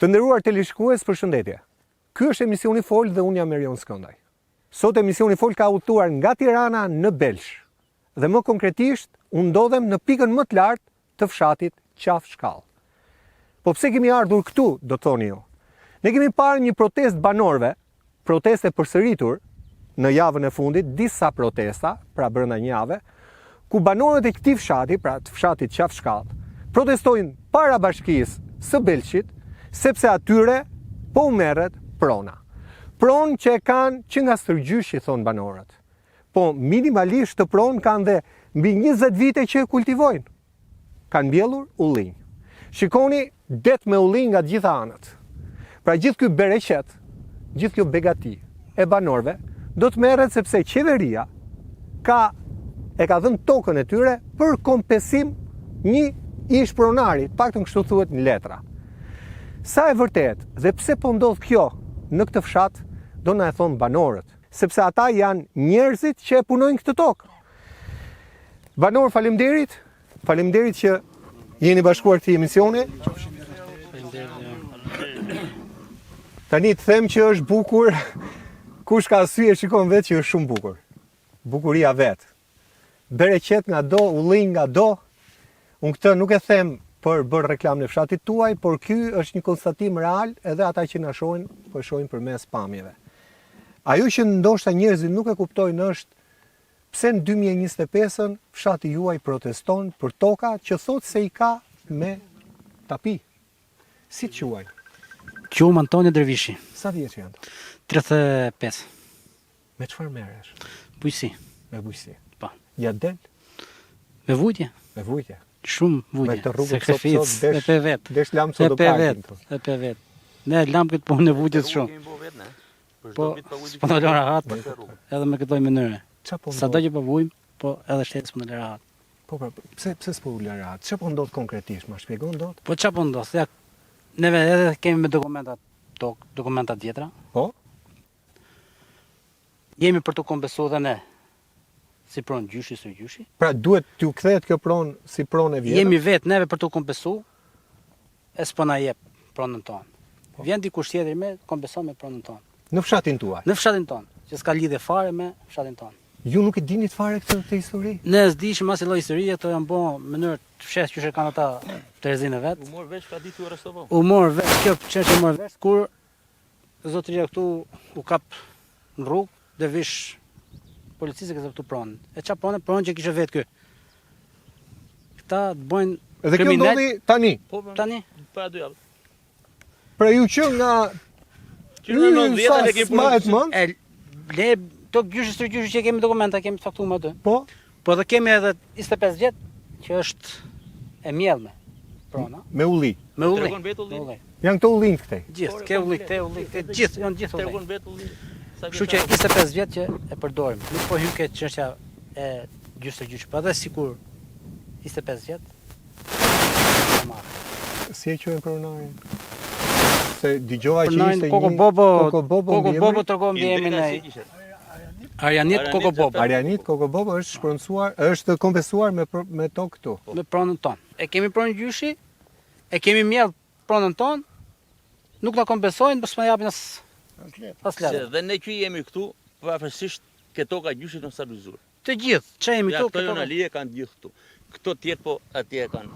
Të nderuar teleshikues, përshëndetje. Ky është emisioni Fol dhe unë jam Erion Skëndaj. Sot emisioni Fol ka udhëtuar nga Tirana në Belsh. Dhe më konkretisht, unë ndodhem në pikën më të lartë të fshatit Qafshkall. Po pse kemi ardhur këtu, do të thoni ju? Ne kemi parë një protestë banorëve, proteste përsëritur në javën e fundit, disa protesta, pra brenda një jave, ku banorët e këtij fshati, pra të fshatit Qafshkall, protestojnë para bashkisë së Belshit, sepse atyre po u merret prona. Pronë që e kanë që nga stërgjyshi, thonë banorët. Po minimalisht të pronë kanë dhe mbi 20 vite që e kultivojnë. Kanë mbjellur ullinj. Shikoni det me ullinj nga gjitha anët. Pra gjithë ky bereqet, gjithë kjo begati e banorëve do të merret sepse qeveria e ka dhënë tokën e tyre për kompensim një ish pronari, paktën kështu thuhet në letra. Sa e vërtet dhe pse po ndodh kjo në këtë fshat, do na e thonë banorët, sepse ata janë njerëzit që e punojnë këtë tokë. Banor, faleminderit që jeni bashkuar këtij emisioni. Tani të them që është bukur, kush ka sy e shikon vetë që është shumë bukur. Bukuria vetë. Bereqet nga do, ullinj nga do. Unë këtë nuk e them për bërë reklam në fshatit tuaj, por ky është një konstatim real edhe ata që na shohin, po shohin përmes pamjeve. Ajo që ndoshta njerëzit nuk e kuptojnë është pse në 2025-ën fshati juaj proteston për toka që thotë se i ka me tapi. Si të quaj? Quam Antoni Dervishi. Sa vjeç janë? 35. Me çfarë merresh? Bujqësi. Me bujqësi. Po. Ja del? Me vujtje. Me vujtje. Shumë vujtje. Me të rrugës sakrificë, sot e pe vet. Desh lam sot do parkin. E pe vet. Ne lam këtë punë në vujtjes shumë. Po, s'po në lëra rahat, edhe me këtoj mënyre. Sa do që po vujmë, po edhe shteti s'po në lëra rahat. Po, pse s'po u lëra rahat? Çfarë po ndodh konkretisht? Ma shpjegon dot? Po çfarë po ndodh? Ja, neve edhe kemi me dokumenta tjetra. Po? Jemi për të kompensuar dhe ne si pronë gjyshi së gjyshi. Pra duhet t'ju kthehet kjo pronë si pronë e vjetër? Jemi vetë neve për të kompensuar, e s'po na jep pronën tonë. Vjen dikush tjetër me kompenson me pronën tonë. Në fshatin tuaj? Në fshatin tonë, që s'ka lidhje fare me fshatin tonë. Ju nuk e dinit fare këtë histori? Ne s'dishim as lloj historie, ato janë bën mënyrë të fshes që kanë ata Terezinë vet. U mor vesh ka ditë u arrestovau. U mor vesh kjo çështje mor vesh kur zotëria këtu u kap në rrugë dhe vish policisë që këtu pronën. E çfarë pronë që kishte vet ky. Këta të bëjnë edhe kjo ndodhi tani. Po tani para 2 javë. Pra ju që nga Që në 90 e kemi punuar. Le to gjyshi së gjyshi që kemi dokumenta, kemi të faktuar aty. Po? Po dhe kemi edhe 25 vjet që është e mjellme. Prona. Me ulli. Me ulli. Tregon vetë ulli. Janë këto ullinj këtej. Gjithë, ke ulli, këte gjithë, janë gjithë ulli. Tregon vetë ulli. Kështu që 25 vjet që e përdorim. Nuk po hyn këtë çështja e gjyshi së gjyshi, po edhe sikur 25 vjet. Si e quajnë pronarin? Se dëgjova që ishte Koko Bobo tregon mbi emrin e Arianit Koko Bobo. Arianit Koko Bobo është shproncuar, është kompensuar me tokë këtu. Me pronën tonë. E kemi pronë gjyshi, e kemi mjell pronën tonë, nuk na kompensojnë, po s'ma japin as letë. Dhe ne që jemi këtu, pavarësisht ke toka gjyshit në stabilizuar. Të gjithë, që jemi këtu, këto janë alije kanë gjithë këtu. Këto tjetë po atje kanë.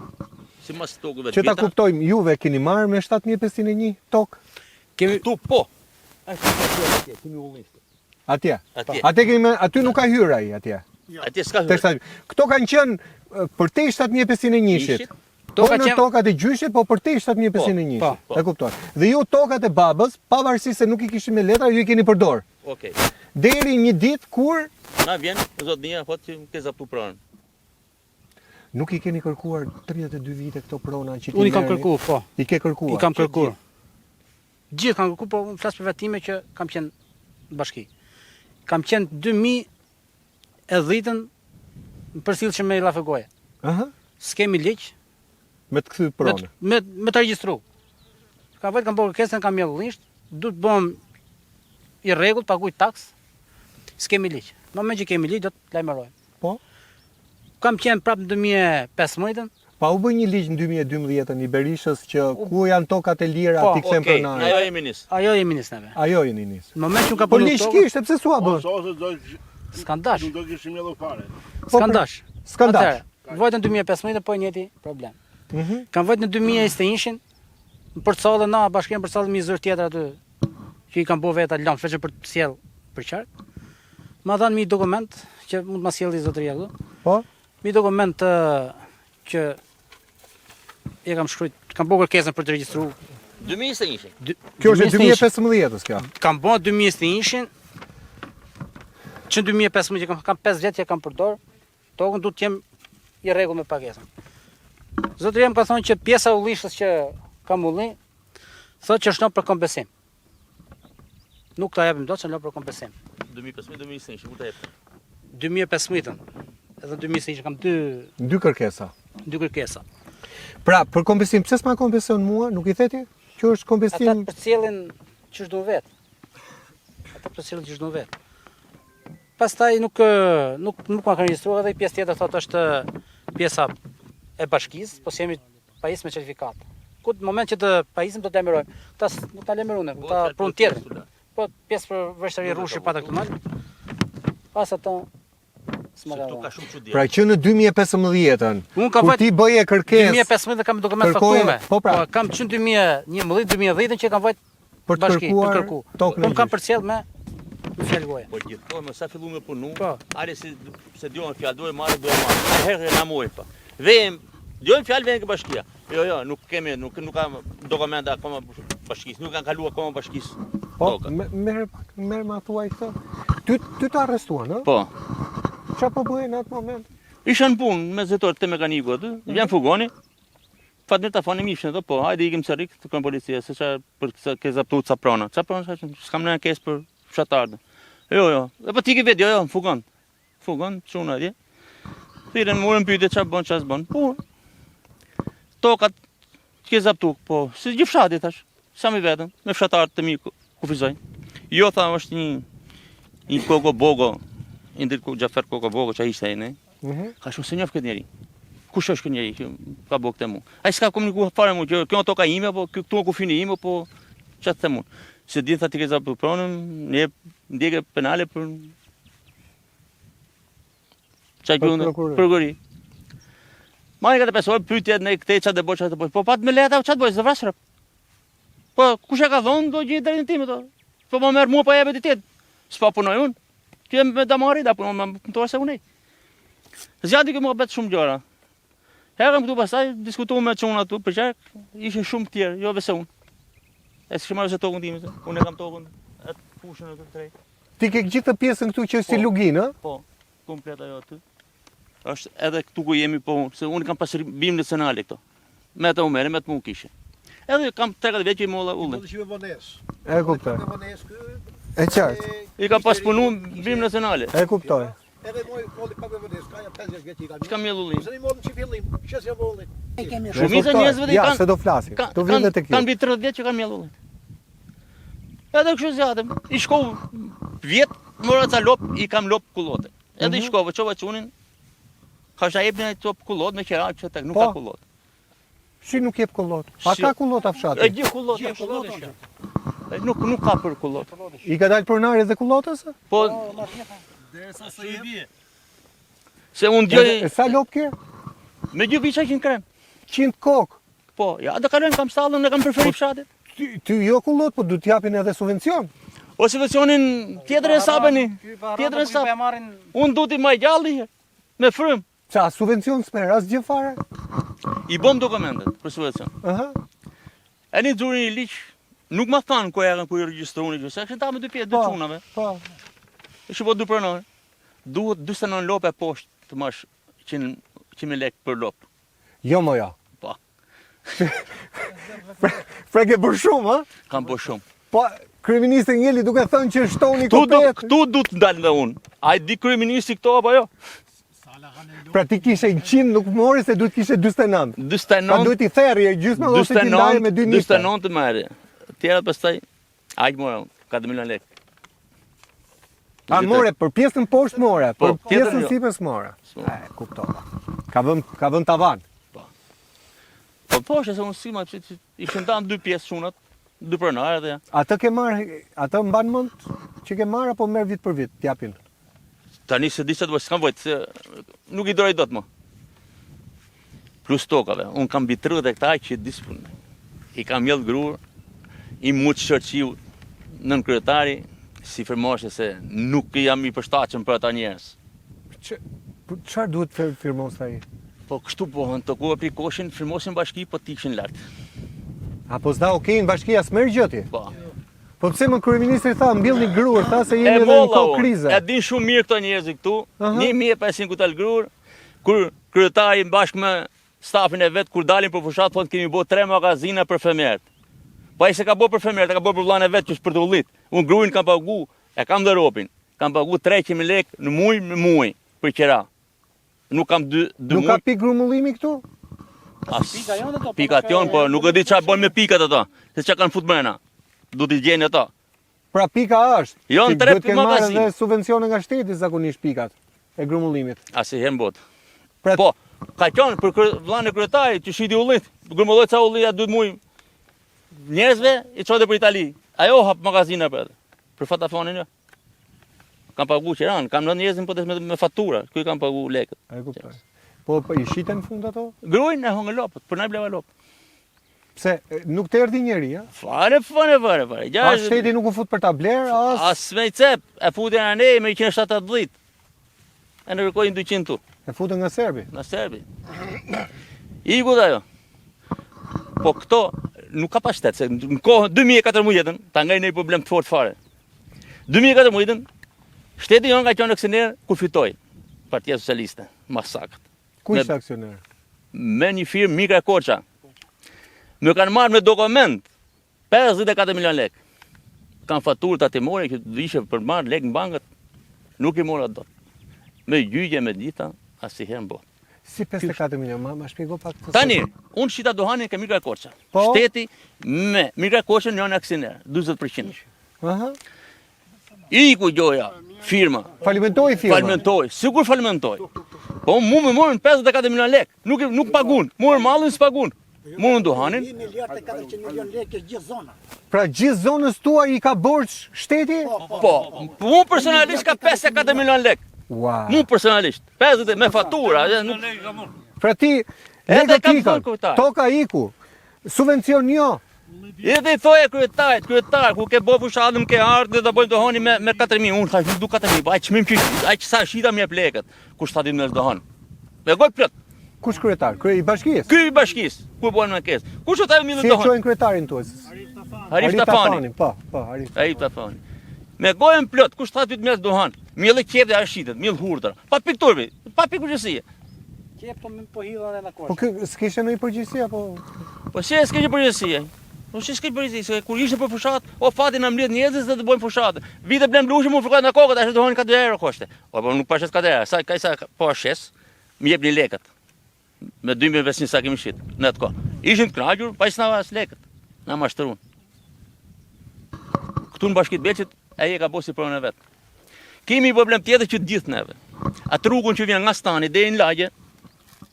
Si mas tokëve që ta kuptojmë, juve keni marrë me 7501 tokë? Kemi këtu po. Atje kemi ullinj. Atje. Atje kemi aty nuk ka hyrë ai atje. Atje s'ka hyrë. Këto kanë qenë për te 7501-shit. Po në tokat e gjyshit, po për te 7501-shit. E kuptoj. Dhe ju tokat e babës, pavarësisht se nuk i kishim me letra, ju i keni përdor. Okej. Deri një ditë kur na vjen zotnia thotë që ke zaptu pronën. Nuk i keni kërkuar 32 vite këto prona që ti Unë i kam kërkuar, po. I ke kërkuar? I kam kërkuar. Gjithë kam kërkuar, po unë flas për vetime që kam qenë në bashki. Kam qenë 2010-ën në përcjellshëm me Llafëgoje. Aha. S'kemi ligj. Me të kthy pronë. Me të regjistru. Kam vetë kam bërë kërkesën, kam mjellisht, duhet bëm i rregullt, paguaj taks. S'kemi ligj. Në moment që kemi ligj do të lajmërojmë. Po. Kam qenë prapë në 2015-ën. Pa u bë një ligj në 2012 i Berishës që ku janë tokat e lira ti kthen Okej, pronare. ajo jemi nis. Ajo jemi nis neve. Ajo jeni nis. Në moment që unë ka Po punu ligj tokë, kishte, pse s'ua bën? s'kan dash. Nuk do kishim edhe fare. S'kan dash. S'kan dash. Vojtën 2015 po njëti problem. Mhm. Kanë vojtë në 2021 në Përcallë na bashkinë Përcallë mi zor tjetër aty që i kanë bë vetë lëmë veç për të sjell për qark. Ma dhanë mi dokument që mund ma sjelli zotëria këtu. Po? Mi dokument që e kam shkruajt, kam bërë kërkesën për të regjistruar. 2021. Kjo është e 2015-s kjo. Kam bërë 2021 që në 2015 që kam 5 vjet që kam përdor, tokën du të jem i rregull me pagesën. Zotëria më ka thonë që pjesa e ullishës që kam ulli, thotë që është në për kompensim. Nuk ta japim dot që në për kompensim. 2015-2021, ku ta jep? 2015-ën, edhe 2021 kam Dy kërkesa. dy kërkesa. Pra, për kompensim, pse s'ma kompenson mua? Nuk i theti? Që është Ata kompensim përcjellin që çdo vet. Ata përcjellin që çdo vet. Pastaj nuk ma kanë regjistruar edhe pjesë tjetër thotë është pjesa e bashkisë, po si jemi pajisë me certifikat. Ku në moment që të pajisim do të emërojmë. Ta nuk ta lemërune, ta pron tjetër. Po pjesë për vështëri rrushi pata këtu mal. Pas ato s'ma Se këtu ka. ka shumë çudi. Pra që në 2015-ën, Unë kam kur vajt ti bëje kërkesë 2015 kam dokument kërkoje- faktume. po pra. Kam që në 2011-2010 që kam vajt për të bashki, për kërkuar kërku. tokën e Unë kam gjysh. përcjell me fjalë goje. Po gjithmonë më sa filluam me punu. Po. Ale se dëgjojmë fjalë, do e marrë, do e marrë. Herë na moj pa. Vem, dëgjojmë fjalë vjen ke bashkia. Jo, nuk kemi, nuk ka dokumenta akoma bashkisë, nuk kanë kaluar akoma bashkisë. Po, toka. merr ma thuaj këtë. Ty të arrestuan, ë? Po. Çfarë po bëhen në atë moment? Isha në punë me zetor të mekaniku aty, vjen fugoni. Fatmirë ta fani mishën ato, po, hajde ikim çarik të kon policia, se çfarë për ke zaptuar ca prona. Ça prona, s'kam në ankesë për fshatarë. Jo. E po ti ke vetë, jo, fugon. Fugon çuna atje. Thirrën morën pyetje çfarë bën, çfarë s'bën. Po. Tokat ke zaptuar, po, si gjithë fshati tash. Sa më vetëm, me fshatarët të mi kufizojnë. Jo tha është një kogo bogo, i ndërku Xhafer kogo bogo që ishte ai, ne. Ka shumë se njof këtë njeri. Kush është ky njeri që ka bërë këtë mua? Ai s'ka komunikuar fare mua, që kjo toka ime apo këtu kufini im apo çfarë them unë. Se di tha ti ke zaptuar pronën, ne ndjekë penale për çaj gjuna prokurori. Ma e ka të pesoj pyetje në këtë çfarë do bëj, çfarë do bëj. Po pat me leta çfarë do bëj, zë vrasrap. Po kush e ka thonë do gjej drejtin tim ato. Po më merr mua pa jepet ditë. S'pa punoj unë. Ti me damari da punon më punoj se unë. Zgjati që më bëhet shumë gjëra. Herëm këtu pastaj diskutuam me çuna këtu për çak, ishin shumë të tjerë, jo vetëm unë. E s'kam marrë se tokën time, unë e kam tokën atë fushën atë drejt. Ti ke gjithë pjesën këtu që është si lugin, ë? Po, komplet ajo aty. Është edhe këtu ku jemi po, se unë kam pasur bim nacionale këto. Me të umere, me të mund kishe. Edhe kam 30 vjet që i molla ullën. Do të shihë vonesë. E kuptoj. Vonesë ky. E qartë. I kam pas punu bim nacionale. E kuptoj. Edhe molli pak me vonesë, ka ja 50 vjet i kanë. Çka mjell ullin? Se i mollën që fillim, që si volli. Shumica njerëzve Ja, kanë se do flasim. Do vjen edhe tek ju. Kanë mbi 30 vjet që kanë mjell ullin. Edhe kështu zjatëm. I shkov vjet, mora ca lop, i kam lop kullote. Edhe i shkova, çova çunin. Ka sa jepni top kullot me qera që tek nuk Po. ka kullot. Si nuk jep kullot? Pa Si- ka kullota E fshati. gjithë kullot, nuk ka për kullot. I ka dalë pronari dhe kullotës? Po Derisa sa i se unë E djoj sa lop ke? me gjë viça që në krem. 100 kokë. Po, ja, do kalojnë kam stallën, ne kam preferi fshatit. Ty jo kullot, po du t'japin edhe subvencion. O subvencionin tjetër e sapeni. Tjetër e sa sap. e marrin Unë du t'i maj gjalli me frym. Qa, subvencion s'mer, as gjë fare? I bëm dokumentet për subvencion. Aha. E një xurin i liq, nuk ma thanë ku erën ku i regjistroni që se kishin ta me dy pjesë, dy Po. çunave. Po. E shpo dy pronare. Duhet 49 lopë e poshtë të mash 100 lek për lop. Jo mo jo. Po, Pra ke bërë shumë, ha? kam bërë shumë. Po, kryeministri Ngeli duke thënë që shtoni Këtu du të ndalë dhe unë. A i di kryeministri këto apo jo? Pra ti kishe 100, nuk mori se duhet kishe 49. Pa 49, duhet i therri, gjysmë ose ti ndaje me 2 niste. 49 të marrë. Tjerat pastaj, aq mora unë, 4 milion lek. A more, për pjesën poshtë more, Po, për pjesën tjetër jo. sipër s'more. S'more. E, kuptova. Ka vën tavan. Po poshtë se unë sima që ishin tam 2 pjesë shunat, 2 pronarë dhe ja. Atë mban mend që ke marrë apo merr vit për vit, t'japin? Tani se di se do s'kam vojt, se nuk I doroj dot më. Plus tokave, unë kam mbi 30 hektarë që disponoj. I kam mjell grur, I muç shërqiu nën kryetari, si firmoshe se nuk jam I përshtatshëm për ata njerëz. Çfarë duhet firmos ai? Po kështu pohën, të ku pri koshin, firmosin bashki, po t'ikishin lart. Apo s'da okej në bashkia s'merr gjë ti? Po. Po pse më kryeministri tha mbillni grur, tha se jemi edhe në molla kohë unë, krize. e din shumë mirë këto njerëz këtu, 1500 kutal grur, kur kryetari bashkë me stafin e vet, kur dalin për fushat, thonë kemi bo 3 magazina për femert. Po ai se ka bo për femert, e ka bo për vllain e vet që është për të ullit. Unë gruin kam pagu, e kam dhe ropin, kam pagu 300.000 lekë në muj për qera. Nuk kam 2 Nuk ka pikë grumullimi këtu? Pikat jonë, po nuk e di çfarë bën me pikat ato, se çka kanë fut brenda. Du t'i gjeni ato. Pra pika është. Jo, në 3 magazin. Dhe subvencione nga shteti zakonisht pikat e grumullimit. Asnjëherë në botë. Pra, Po, ka qenë për vllain e kryetarit që shiti ullit, grumulloi ca ullia 2 muaj. Njerëzve I çote për Itali. Ajo hap magazina për atë. Për fatafonin jo. Kam pagu qiran, kam lënë njerëzin po me fatura, ku I kam pagu lekët. E kuptoj. Po I shiten në fund ato? Gruin e hongë lopët, për na bleva lopë. Pse nuk të erdhi njeri, ja? Fare. As shteti nuk u fut për ta bler, as me I cep, e futin anë me 170. E në rëkojnë 200 tu. E futën nga serbi. Nga serbi. Iku dhe ajo. Po këto nuk ka pa shtet, se në kohë 2014, ta nga I nej problem të fort fare. 2014, shteti jonë ka qenë aksioner kur fitoi Partia Socialiste, masakët. Ku ishte aksioner? Me një firmë Mikra Koça. Më kanë marrë me dokument 54 milion lekë. Kanë faturë tatimore që ishe për marrë lekë në bankët, nuk I mora dot. Me gjyqje me dita, asnjëherë në botë. Si 54 milion, ma shpjego pak të Tani, unë shita dohanin ke Mikra Koça. Po? Shteti me Mikra Koçën janë aksioner, 40%. Aha. Iku gjoja, firma. Falimentoi firma. Falimentoi, sigur falimentoi. Po mu më morën 54 milion lekë, nuk pagun, morën mallin s'pagun. Morën dohanin. 1 miliard e 400 milion lekë gjithë zona. Pra gjithë zonës tuaj I ka borx shteti? Po, mu personalisht ka 54 milion lekë. Wow. Mu personalisht, 50 me fatura, nuk Pra ti, Edhe lekët kam ikën, thënë kryetar. toka iku, subvencion jo. edhe I thoje kryetar, ku ke bo fushatën ke ardhë dhe të bojmë dohani me 4.000, unë thash nuk du 4.000, po aq çmim që aq sa shita më jep lekët, kur 7 ditë më dohan. Me goj plot. Kush kryetar? I bashkisë? Ky I bashkisë, ku bën me kes. Kush ata më Si e dohan? quajnë kryetarin tuaj? Arif Tafani. Po, Arif. Arif Tafani. Me gojën plot, kush 7 ditë më dohan. Miell qep dhe arshitet, miell hurtër. Pa pikturbi, pa pikëgjësie. Qep po hidhen në Po kosh. kë s'kishte ndonjë përgjegjësi apo? Po si s'ke një përgjegjësie? Po si s'ke përgjegjësi, se kur ishte për fushat, o fati na mbledh njerëz dhe të bëjmë fushatë. Vite blem blushim u frikojnë në kokë, tash dohani 4 euro koshte. Po nuk pashet 4 euro, sa ka sa po shes, më jepni lekët. Me 2500 sa kemi shit në atë kohë. Ishim të kënaqur, pa s'na as lekët. Na mashtruan. Këtu në Bashkitë Belçit ai e ka bosi pronën e vet. Kemi problem tjetër që të gjithë neve. Atë rrugën që vjen nga stani deri në lagje,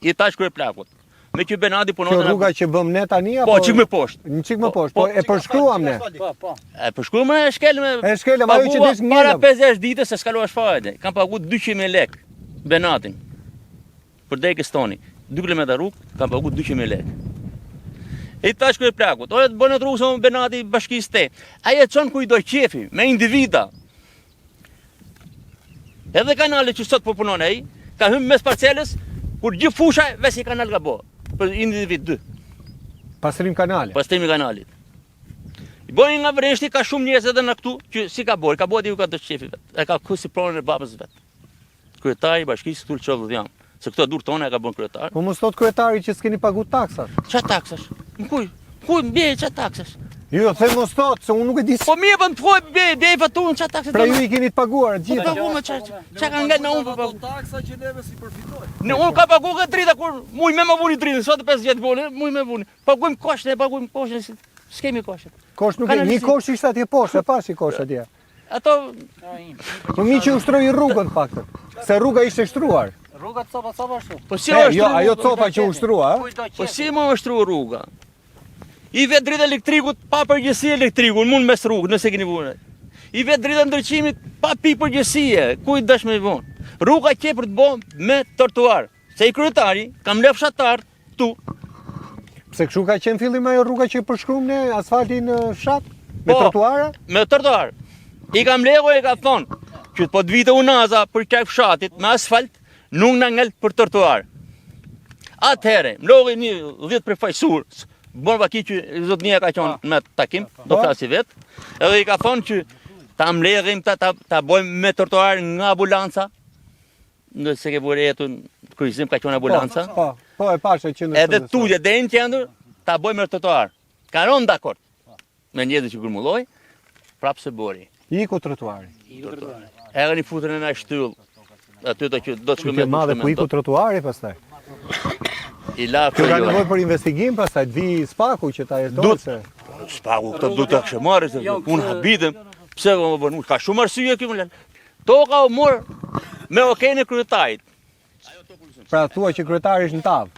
I tash krye plakut. Me që Benadi punon Kjo rruga që bëm ne tani apo? Po, çik më poshtë. Një çik më poshtë, po e përshkruam ne. Po. E përshkruam e shkel me. E shkelëm ajo që dish Para ngjelëm. 50 ditë se s'kaluash fare. Kam pagu 200.000 lekë Benatin. Për degës toni. 2 kilometra rrugë, kam pagu 200.000 lekë. E tash krye plakut. Ora të bënë rrugë sa Benati bashkisë te. Ai e çon ku I do qefi, me individa. Edhe kanale që sot po punon ai, ka hyrë mes parcelës, kur gjithë fusha vesi kanal ka bo. Për individ 2, Pastrim kanale. pastrimi kanalit. I bojnë nga vreshti, ka shumë njerëz edhe në këtu, që si ka bojë, ka bojë ju ka të qefi vet. E ka kësi pronën e babës vet. Kryetari I bashkisë këtu çodh jam. Se këto dur tona e ka bën kryetar. Po mos thot kryetari që s'keni pagu taksat. Qa taksash? Ku mbje qa taksash? Jo, them mos thot, se unë nuk e di. Po mirë po më thuaj bje faturën qa taksash? Pra ju I keni të paguar Po gjithë. pagu me qa ka ngel me unë po pagu. Taksa që neve si përfitojnë. Në unë ka pagu këtë drita kur muj me më vuni dritën, sot 5 vjetë vone, muj me vuni. Pagujmë koshën, e pagujmë koshën, s'kemi koshën. Kosh nuk e, Kanalizi. një kosh ishte atje poshtë, e pashi kosh atje. Ato Po mi që ushtroi rrugën paktën. Se rruga ishte shtruar. Rruga copa ashtu. Po si Jo, është ajo copa që ushtrua, a? Po si më ushtru rruga? I vet dritë elektrikut pa përgjësi elektrikun, mund mes rrugë, nëse keni vënë. I vet dritë ndryqimit pa pi përgjësie, ku i dash me vonë. Rruga që për të bënë me trotuar. Se i kryetari kam lë fshatar tu. Pse kështu ka qenë fillim ajo rruga që përshkruam ne asfaltin në fshat me Po, trotuara? Me trotuar. I kam lego e ka thonë që po të vite unaza për kak fshatit me asfalt, nuk na ngel për trotuar. Atëherë, më logi një 10 përfaqësur, bon vaki që zotnia ka qenë me takim, do flasi vet, edhe i ka thonë që ta mbledhim ta bëjmë me trotuar nga ambulanca. Nëse ke vore jetën kryqëzim ka qenë ambulanca. Po e pashe që në Edhe tutje deri në qendër ta bëjmë me trotuar. Ka rënë dakord. Me njerëz që grumulloi, prapë se bori. Iku trotuari. Edhe një futën e na shtyll. Aty të që do të shkojmë Që madhe ku iku trotuari pastaj. I la Kjo ka nevojë për investigim pastaj, të vi spaku që ta jetojë se. Spaku këto do të kishë marrë se unë habitem. Pse më bën? Ka shumë arsye këtu më lën. Toka u mor me okein e kryetarit. Pra thua që kryetari është në tavë.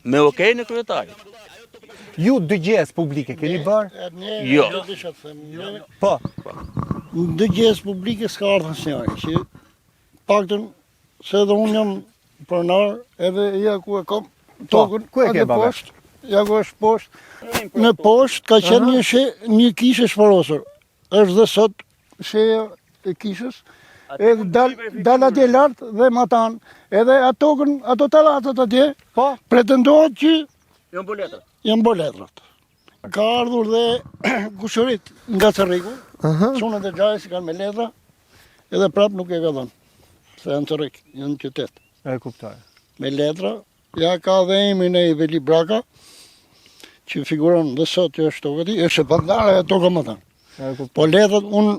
Me okein e kryetarit. Ju dëgjes publike keni bërë? Jo. Po. Dëgjes publike s'ka ardhur asnjëri, që paktën se edhe unë jam pronar, edhe ja ku e kam tokën, ku e ke, atë baba? poshtë, ja ku është poshtë. Në poshtë ka qenë një kishë shfarosur. Është dhe sot sheja e kishës, edhe dal atje lart dhe matan, edhe ato tokën, ato tallatat atje, Po. pretendohet që Janë boletra. janë boletrat. Ka ardhur dhe kushërit nga Cerriku, çunat e xhajës kanë me letra, edhe prap nuk e ka dhënë. Se janë Cerrik, janë qytet. E kuptoj. Me letra, ja ka dhe emrin e Veli Braka, që figuron dhe sot që është tokë ti, është e pandara e toka më thanë. E kuptoj. Po letrat unë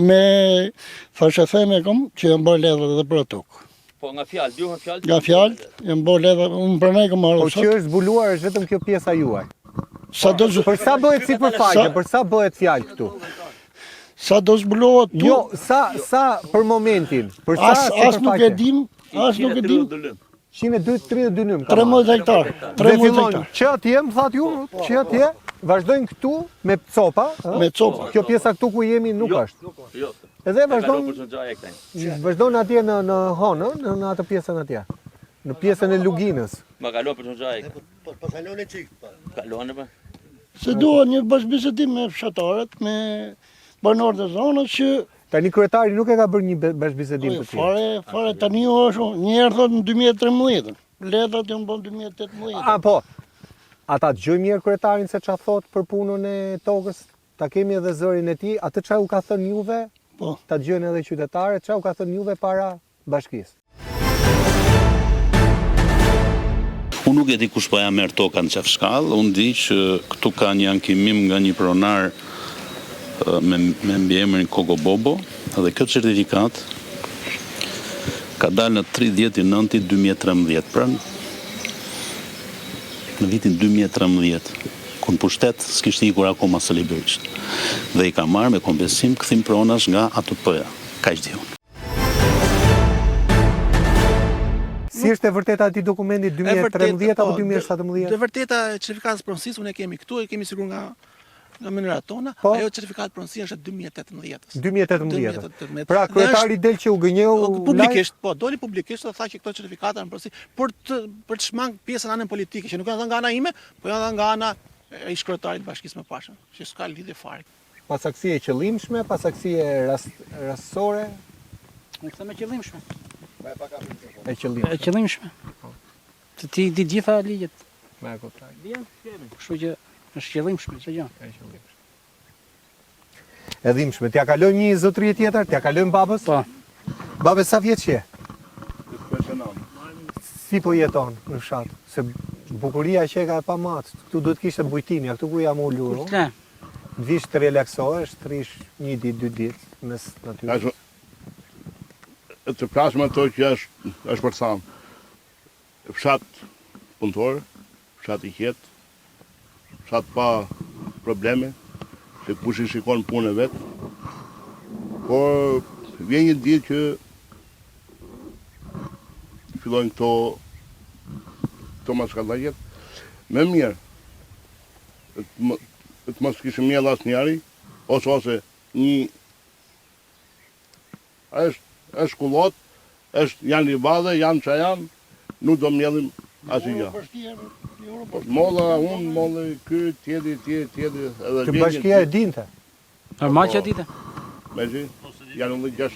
me fashëtheme kom që janë bërë letrat edhe për tokë. Po nga fjalë, duhen fjalë. Nga fjalë, janë bërë letrat, unë pranaj kom Po marrë që sot. është zbuluar është vetëm kjo pjesa juaj. Sa do Për sa bëhet sipërfaqe, për sa bëhet fjalë këtu? Sa do zbulohet tu, Jo, sa për momentin, për sa as nuk e sipërfaqe? dim, as nuk e dim. 132 nymë. ka 13 marrë. hektar, Dhe 13 fillon hektar. që atje, më thatë ju, që atje, vazhdojnë këtu me copa. ë? Me copa. Kjo pjesa këtu ku jemi nuk është. Jo. Edhe Vazhdon vazhdojnë vazhdon atje në honën, në atë pjesën atje. Në pjesën e luginës. Ma kalon për xhaje. Po kalon çik. Kalon po. Se duhet një bashkëbisedim me fshatarët, me banorët e zonës që Tani kryetari nuk e ka bërë një bashkëbisedim të tillë. fare tani është, njerë thot në 2013, letrat janë bën 2018. A po. Ata dëgjojmë mirë kryetarin se ç'a thot për punën e tokës. Ta kemi edhe zërin e tij, atë ç'a u ka thënë juve, Po. ta dëgjojnë edhe qytetarët, ç'a u ka thënë juve para bashkisë. Unë nuk e di kush po ja merr tokën në qafë shkallë, unë di që këtu ka një ankimim nga një pronar me mbiemrin Kogo Bobo, dhe këtë certifikat ka dalë në 30/9/2013, pra në vitin 2013, ku në pushtet s'kishte ikur akoma Sali Berisha. Dhe i ka marrë me kompensim kthim pronash nga ATP-ja. Kaq di unë. Si është e vërteta ati dokumenti 2013 apo 2017? Dhe vërteta e certifikatës pronësisë unë e kemi këtu, e kemi sigur nga mënyrat tona. Po. Ajo certifikatë pronësie është e 2018-s. 2018. Pra kryetari del që u gënjeu publikisht, po, doli publikisht dhe tha që këto certifikata janë pronësi për të shmang pjesën anën politike, që nuk janë dhënë nga ana ime, po janë dhënë nga ana e ish kryetarit të bashkisë më pashëm, që s'ka lidhje fare. Pasaksie e qëllimshme, pasaksie rastësore Nëse me qëllimshme. e qëllimshme. E qëllimshme. Se ti di gjitha ligjet. Me e kuptoj. Kështu që është qëllimshme çdo gjë. E qëllimshme. E dhimbshme. T'ja kalojmë një zotëri tjetër, t'ja kalojmë babës? Po. Babë sa vjeç je? Si po jeton në fshat? Se bukuria që e ka pa mat. Këtu duhet kishte bujtinja, këtu ku jam ulur. Le. Të vish të relaksohesh, të rish 1 ditë, 2 ditë mes natyrës. Të plasme ato që është për thamë. Fshat punëtor, fshat i qetë, fshat pa probleme, se kush i shikon punën e vetë. Por vjen një ditë që fillojnë këto maskallaqet, më mirë të mos kishim mjell asnjëri, ose një është kullot, janë livadhe, janë që janë, nuk do mjellim asnjë. Molla, unë, molla, ky, tjedi. Që bashkia e dinte. Normal që dite. Me zi, janë unë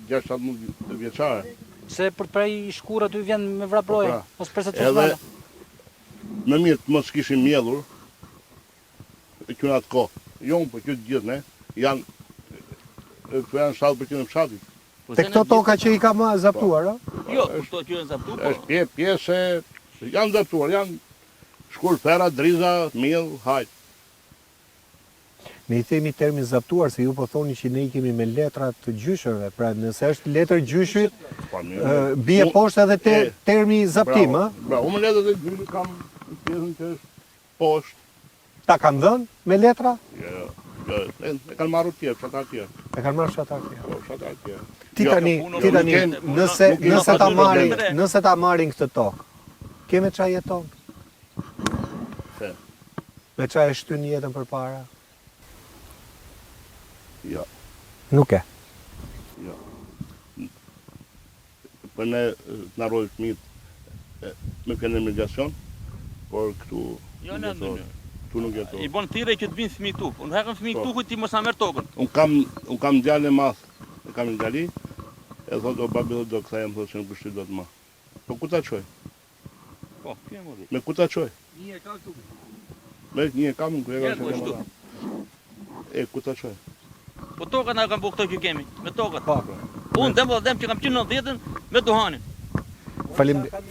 6-7 vjeçare. Se për prej shkur aty vjen me vraproje, ose perceptues Edhe valla. më mirë të mos kishim mjellur që në atë kohë. Jo unë, po që të gjithë ne, janë 7% e fshatit. Te këto toka që i ka më zaptuar, a? Jo, këto që janë zaptuar, po. Është pjesë, janë zaptuar, janë shkur, fera, driza, miell, hajt. Ne i themi termin zaptuar, se ju po thoni që ne i kemi me letra të gjyshërve, pra nëse është letër gjyshit, bie poshtë edhe termi zaptim, a? Bravo, unë letër e gjyshit kam pjesën që është poshtë. Ta kanë dhënë me letra? Jo, e kanë marrë tjerë, fshatar tjerë. E kanë marrë fshatar tjerë. Po, fshatar tjerë. Ti tani, nëse ta marrin këtë tokë, keme çaj jeton? Se. Me çaj e shtyn jetën përpara? Jo. Nuk e. Jo. Për ne të narrojë fëmijët me kanë emigracion, por këtu këtu nuk jeton. I bon thirrje që të vinë fëmijë tu. Unë hakën fëmijë tu ti mos na merr tokën. Unë kam djalë madh, kam një djali, e thotë o babi do kthehem, thotë se nuk është dot më. Po ku ta çoj? Po, kjo më di. Me ku ta çoj? Një e ka këtu. Me një e kam ku e Ja, kam. po ashtu. E ku ta çoj? Po tokat na kanë bëu këto që kemi, me tokat. Po. Unë dem që kam qenë 90-ën me duhanin.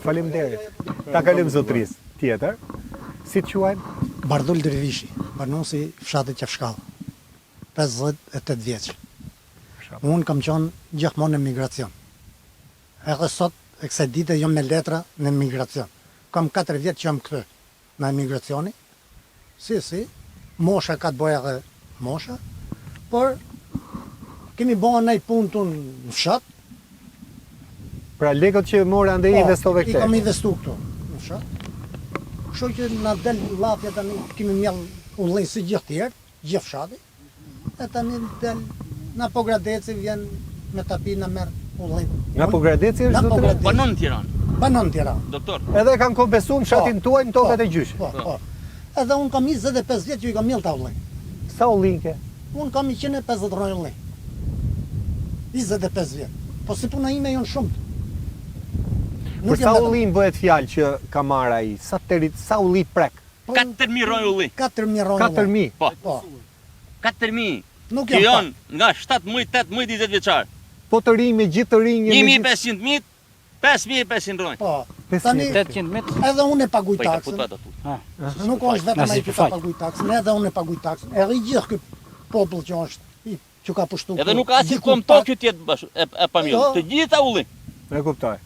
Faleminderit. Ta kalim zotris. Tjetër. Si të quajnë? Bardul Dervishi, banuesi fshatit Qafshkall, 58 vjeç. Unë kam qenë gjithmonë në migracion. Edhe sot, e kësaj dite, jam me letra në migracion. Kam 4 vjetë që jam këtu në emigracioni. Si, mosha ka të bëja dhe mosha, por kemi bëha nëjë punë të në fshat. Pra lekët që more ande i investove I këte? kam investu këtu në fshat. Kështu që na del llafja tani, kemi mjell ullin si gjithë tjerë, gjithë fshati. E tani del, na po Gradeci vjen me tapi na merr ullin. Nga po Gradeci është Na po zotri? Gradeci. Banon në Tiranë, Banon Tiranë. doktor. Edhe kanë kompensuar fshatin tuaj në tokat e gjyshit. Po. Edhe unë kam 25 vjetë që i kam mjell ta ullin. Sa ullin ke? Unë kam 150 roj ullin. 25 vjetë. Po si puna ime jonë shumë. Për sa ullin bëhet fjalë që ka marrë ai? Sa ulli prek? 4000 roj ulli. 4.000 roj ullin. 4.000. Po. 4000. Nuk Që jam janë nga 17, 18, 20 vjeçar. Po të rinj me gjithë të rinj. 1500 mit, 5500 roj. Po. 500. Tani 800 metra. edhe unë e paguj Po i ka taksën. futat atu. Nuk është vetëm Na ai si që ka faq. paguj taksën, edhe unë e paguj taksën. Edhe i gjithë ky popull që është që ka pushtuar. Edhe nuk ka si kom tokë që tjetë e pamjell. Jo. Të gjitha ullin. E kuptoj.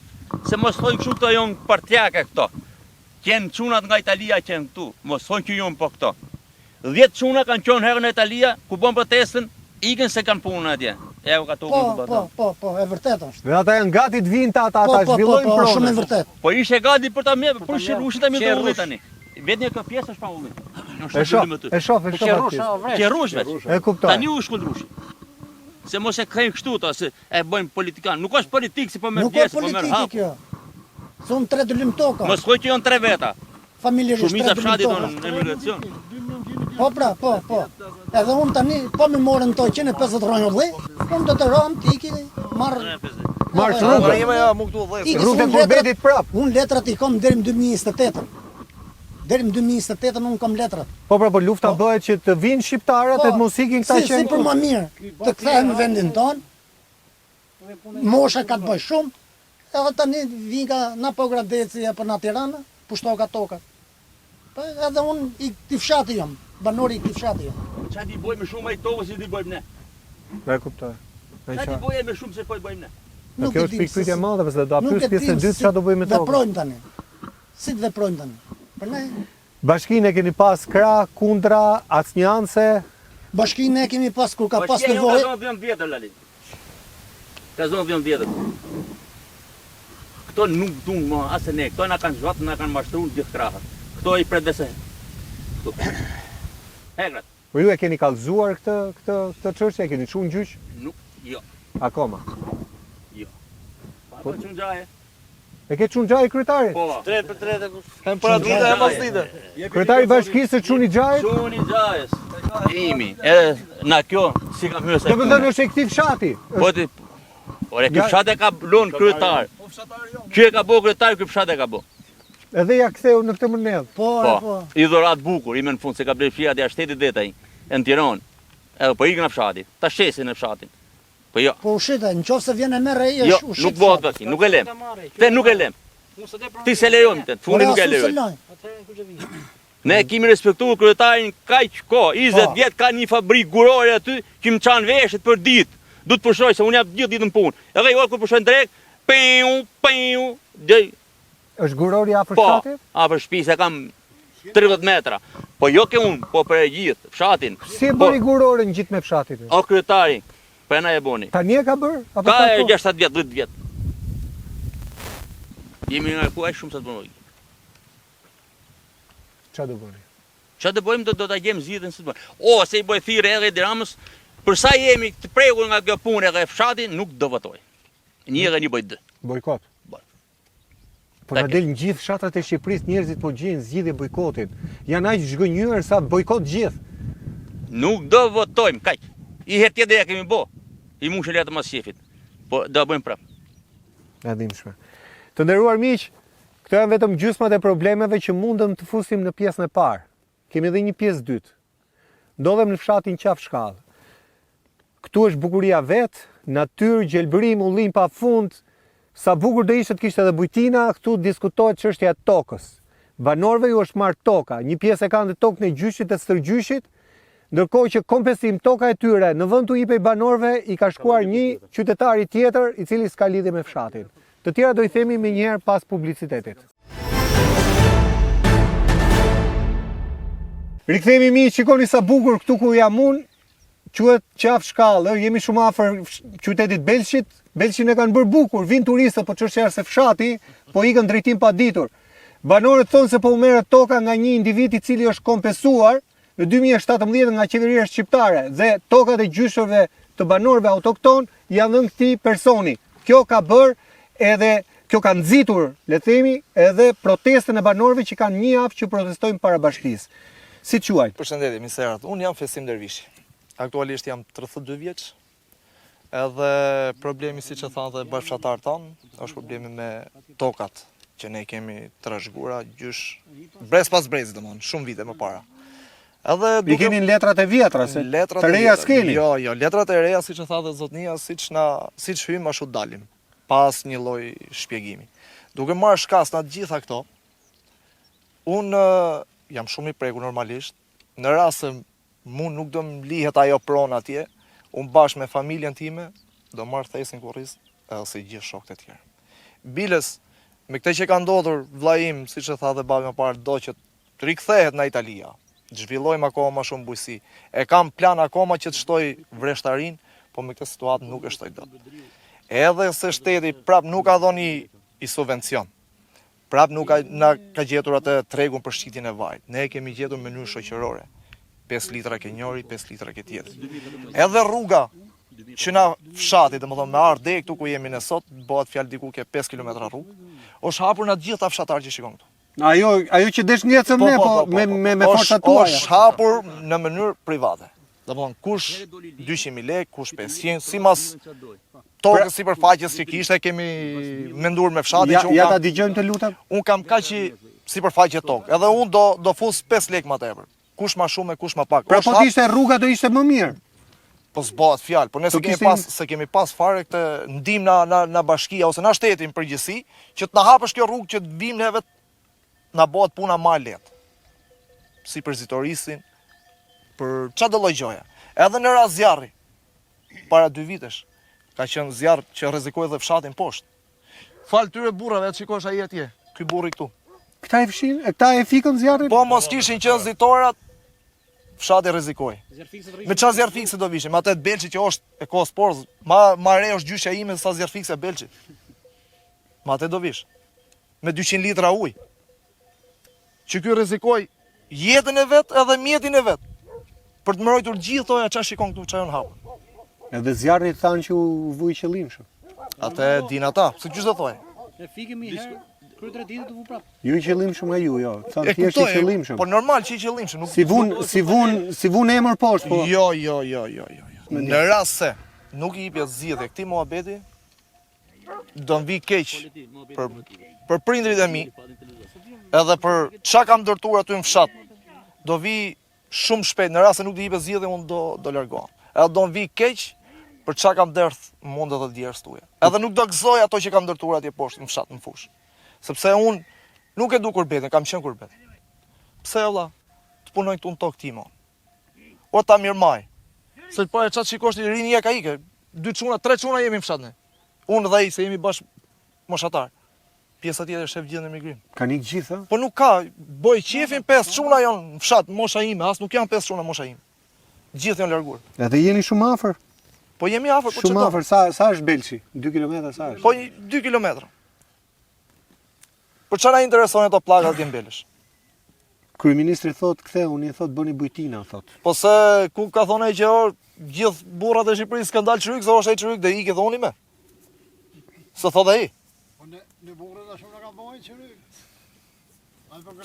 Se mos thonë kështu këto jonë partjake këto. Qenë çunat nga Italia qenë këtu. Mos thonë që jonë po këto. 10 çuna kanë qenë herën në Italia ku bën protestën, ikën se kanë punën atje. E u ka tokën të bata. Po, e vërtet është. Dhe ata janë gati të vinë ata zhvillojnë Po, shumë e pronën. vërtet. Po ishe gati për ta mirë, për shirrushin ta mirë të Qerrush. ullit tani. Vetëm kjo pjesë është pa ullit. E shoh. aty. Qerrush veç. E kuptoj. Tani u shkull rushi. Se mos e krejnë kështu ta se e bëjmë politikan. Nuk është politik si po merr Nuk pjesë, është po merr politike hap. kjo. Son 3 dëllim toka. Mos thuaj që janë 3 veta. Familjerisht Shumica 3 dëllim fshatit toka. në emigracion. Po pra, po. Edhe unë tani, po me morën to 150 ronjolli, unë do të ram, tiki, marrë... Marrë rrugën. Tiki, Rrugën e unë letrat- Kurbetit prap. Unë letrat i kam deri në 2028. Deri në 2028 unë kam letrat. Po lufta bëhet që të vinë shqiptarët e të mos ikin këta Si për më mirë, të kthehen në vendin tonë, mosha ka të bëj shumë, edhe tani vinga na po Gradeci apo na Tirana, pushto ka tokat. Po edhe unë i këtij fshati jam, banori i këtij fshati jam. Qa ti bojmë shumë ai tokës si ti bojmë ne? E kuptoj. Qa ti bojmë me shumë se po i bojmë ne? Nuk Kjo e është dim pikpyetje e se- madhe, pse do ta nuk pyes e pjesën e dim dytë si çfarë do bëjmë me tokën. Veprojmë tani. Si të veprojmë tani? Për ne, Bashkinë e keni pas krah, kundra, asnjanse. bashkinë e kemi pas kur ka pas Bashkia nevojë. Ka zonë 10 vjetër, Lali. Ka zonë 10 vjetër. Këto nuk duan më asë ne, këto na kanë zhvatë, na kanë mashtruar gjithë krahët. Këto i predese. Këto. Hegrat. Po ju e keni kallëzuar këtë çështje, e keni çuar në gjyq? Nuk, jo. Akoma. Jo. Po çun gjaje. E ke çuar gjaj kryetari? Po. Drejt për drejt e kush. Temperatura e pasdite. Kryetari i bashkisë së çuni gjaj? Çuni gjajes. Imi. Edhe na kjo si ka hyrë se. Do të thënë është e këtij fshati. Po ti. Ore ky fshat e ka lënë kryetar. Ky e ka bëu kryetar, ky fshat e ka bëu. Edhe ja ktheu në këtë mënyrë. Po. I dhurat bukur, i më në fund se ka bler fshija te shtetit vetë ai. Në Tiranë. Edhe po ikën në fshatin. Ta shesin në fshatin. Po jo. Po ushite, nëse vjen e merr ai Jo, është ushit. nuk bëhet vaki, nuk e lem. Te nuk e lem. Ti se lejon te, fundi nuk e lejon. Ne kemi respektuar kryetarin kaq kohë, 20 vjet ka një fabrikë gurore aty që më çan veshët për ditë. Du të pushoj se unë jap gjithë ditën punë. Edhe jo kur pushoj drek, piu, dej. Është gurori afër Po, fshatit? afër shtëpisë kam 30 metra. Po jo ke unë, po për e gjithë fshatin. Si e bëri gurorin gjithë me fshatin? O kryetari, po na e boni. Tani e ka bër? Apo Ka ka 60 vjet, 10 vjet. Jemi nga ku ai shumë sa të bëjmë. Çfarë do bëni? Çfarë do bëjmë do ta gjejmë zgjidhjen si të bëjmë. O, se i bëj thirrë edhe Tiranës, për sa jemi të prekur nga kjo punë e fshatin, nuk do votoj. Një edhe një bëj dë. Bojkot. Boj. Po na del në gjithë fshatrat e Shqipërisë njerëzit po gjejnë zgjidhje bojkotit. Janë aq zhgënjur sa bojkot gjithë. Nuk do votojmë, kaq. I herë tjetër ja kemi bë. I mushë letë mas shefit. Po do bëjmë prap. Na dimshme. Të nderuar miq, këto janë vetëm gjysmat e problemeve që mundëm të fusim në pjesën e parë. Kemi edhe një pjesë dytë. Ndodhem në fshatin Qafshkall. Këtu është bukuria vet, natyrë, gjelbërim, ullim pafund. Sa bukur do ishte të kishte edhe bujtina, këtu diskutohet çështja e tokës. Banorëve ju është marrë toka, një pjesë e kanë të tokën e gjyqit e stërgjyshit, ndërkohë që kompensim toka e tyre në vend të jepej banorëve i ka shkuar një qytetari tjetër i cili s'ka lidhje me fshatin. Të tjera do i themi më njëherë pas publicitetit. Rikthehemi miq, shikoni sa bukur këtu ku jam unë. Quhet Qafshkall, jemi shumë afër qytetit Belshit. Belshin e kanë bërë bukur, vinë turistët, po çështja është se fshati, po ikën drejtim pa ditur. Banorët thonë se po u merret toka nga një individ i cili është kompensuar në 2017 nga qeveria shqiptare dhe tokat e gjyshëve të banorëve autokton janë dhënë këtij personi. Kjo ka bërë edhe kjo ka nxitur, le të themi, edhe protestën e banorëve që kanë një javë që protestojnë para bashkisë. Si quajt? Përshëndetje, miserat. Unë jam Fesim Dervishi. Aktualisht jam 32 vjeç. Edhe problemi, si që thanë dhe bashkëtarët tanë, është problemi me tokat, që ne kemi trashëguara gjysh brez pas brezi, domethënë, shumë vite më para. Edhe I keni letrat e vjetra, se letrat të reja s'keni. Jo, letrat e reja, siç e tha dhe zotnia, siç hyjmë ashtu dalim, pas një lloj shpjegimi. Duke marrë shkas nga të gjitha këto, unë jam shumë i prekur normalisht, në rast se mu nuk do më lihet ajo pronë atje, unë bashkë me familjen time, do marrë thesin kurriz edhe si gjithë shokët e tjerë. Biles, me këtë që ka ndodhur vllai im, siç e tha dhe babi më parë, do që të rikthehet në Italia. Zhvillojmë akoma shumë bujqësi. E kam plan akoma që të shtoj vreshtarin, po me këtë situatë nuk e shtoj dot. Edhe se shteti prap nuk ka dhënë i subvencion. Prap nuk na ka gjetur atë tregun për shqitjen e vajit. Ne e kemi gjetur në mënyrë shoqërore. 5 litra ke njëri, 5 litra ke tjetër. Edhe rruga që na fshati, domethënë me ardhe këtu ku jemi ne sot, bëhet fjalë diku ke 5 kilometra rrugë, është hapur nga të gjitha fshatarët që shikon këtu. Ajo që desh ngecëm ne, po me forcat tuaja. Është hapur në mënyrë private. Domethënë kush 200.000 lekë, kush 500, simas tokës sipërfaqes që kishte kemi menduar me fshatin që Ja ta dëgjojmë të lutem. Un kam kaq sipërfaqe tokë. Edhe un do fus 5 lekë më tepër. Kush më shumë e kush më pak. Pra po të ishte rruga do ishte më mirë. Po s'bëhet fjalë, po ne kemi pas fare këtë ndihmë na bashkia ose na shtetin përgjithësi që të na hapësh kjo rrugë që të vim neve na bëhet puna më lehtë. Si për zitorisin, për çdo lloj gjoja. Edhe në rast zjarri, para 2 vitesh, ka qenë zjarr që rrezikoi edhe fshatin poshtë. Fal tyre burrave, atë shikosh ai atje, ky burri këtu. Këta e fshin, këta e fikën zjarrin? Po mos kishin qenë zitorat, fshati rrezikoi. Me çfarë zjarr fikse do vishim? Atë të Belçit që është e kohës porz, ma re është gjyqja ime sa zjarr fikse e Belçit. Ma te do vish. Me 200 litra ujë. Që ky rrezikoj jetën e vet edhe mjetin e vet. Për të mbrojtur gjithë toja çfarë shikon këtu çajon hapur. Edhe zjarrit thanë që u vuj qëllimshëm. Atë din ata, se ç'është thoj. E fikemi herë, kur 3 ditë të vu prap. Ju i qëllimshëm nga ju, jo. Thanë thjesht i qëllimshëm. Po normal që i qëllimshëm, nuk Si vun emër poshtë, po. Jo. Në rast se nuk i jepja zgjidhje këtij muhabeti, do në vi keq për prindrit e mi, edhe për çka kam ndërtuar aty në fshat, do vi shumë shpejt, në rast se nuk do i jepja zgjidhje, unë do largohem. Edhe do në vi keq për çka kam derdh mund edhe djerës tuaja. Edhe nuk do gëzoj ato që kam ndërtuar atje poshtë në fshat, në fush. Sepse unë nuk e du kurbetin, kam qenë kurbet. Pse valla, të punoj këtu në tokë time. O ta mirëmaj. Se po e çat shikosh ti rini ka ike. 2 çuna, 3 çuna jemi në fshat ne. Unë dhe ai se jemi bashkë moshatar. Pjesa tjetër shef gjithë në emigrim. Kanë ikë gjithë, Po nuk ka, boj qefin 5 çuna janë në fshat, mosha ime, as nuk janë 5 çuna mosha ime. Gjithë janë larguar. Edhe jeni shumë afër. Po jemi afër, po Shumë afër, sa është Belçi? 2 kilometra sa është? Po 2 kilometra. Për çfarë na intereson ato pllakat të Mbelësh? Kryeministri thot ktheu, unë i thot bëni bujtina, thot. Po se ku ka thonë ai që gjithë burrat e Shqipërisë kanë dalë çryk, se është ai çryk dhe ikë dhoni me. Se thot ai. Po në burrat ashtu na ka bënë çryk.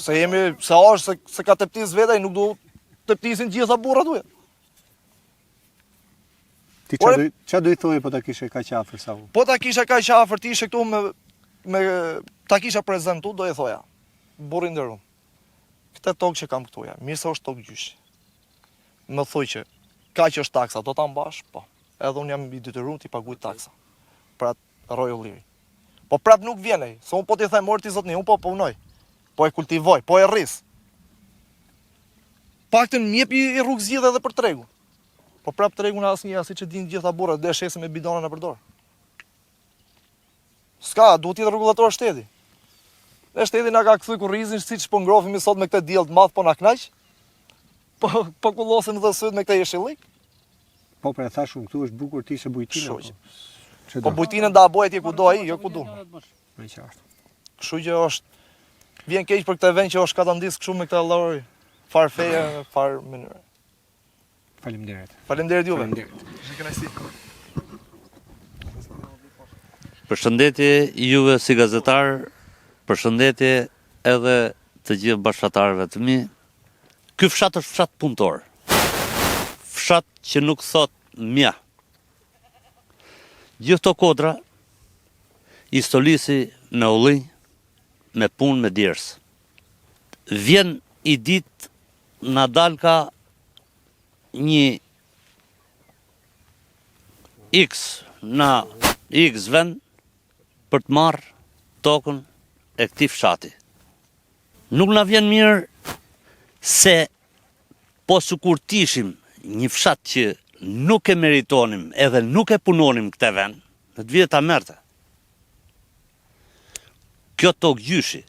Se jemi, se është se ka teptis vetaj, nuk du teptisin gjitha burrat duhet. Ti ç'a do i thoje po ta kishe kaq afër sa unë? Po ta kisha kaq afër ti ishe këtu me ta kisha prezantu, do e thoja. Burri nderuar. Këtë tokë që kam këtu ja, mirë se është tokë gjyshi. Më thuj që kaq është taksa, do ta mbash? Po. Edhe unë jam i detyruar ti paguaj taksa. Për atë Royal Liri. Po prap nuk vjen ai, se unë po t'i them morti zotni, unë po punoj. Po e kultivoj, po e rris. Paktën më jep i rrugë zgjidhje edhe për tregun. Po prap tregun asnjë siç e dinë gjitha burrat, dhe shesin me bidona në përdor. S'ka, duhet të rregullator shteti. Dhe shteti na ka kthy kurrizin siç po ngrohemi sot me këtë diell të madh, po na knaq. Po kullosen dhe syt me këtë jeshillik. Po pra thash unë këtu është bukur ti se bujtina. Po bujtinën da bëhet ti kudo ai, jo kudo. Me qartë. Kështu që është vjen keq për këtë vend që është katandis kështu me këtë lloj far feje, far mënyre. Faleminderit. Faleminderit juve. Përshëndetje juve si gazetar, përshëndetje edhe të gjithë bashkëtarëve të mi. Ky fshat është fshat punëtor. Fshat që nuk thot mja. Gjithë to kodra i stolisi me ullinj, me punë, me djerës. Vjen i dit na dal ka një X na X vend për të marrë tokën e këtij fshati. Nuk na vjen mirë se po sikur tishim një fshat që nuk e meritonim edhe nuk e punonim këtë vend, në të vjetë ta merte. Kjo tokë gjyshi,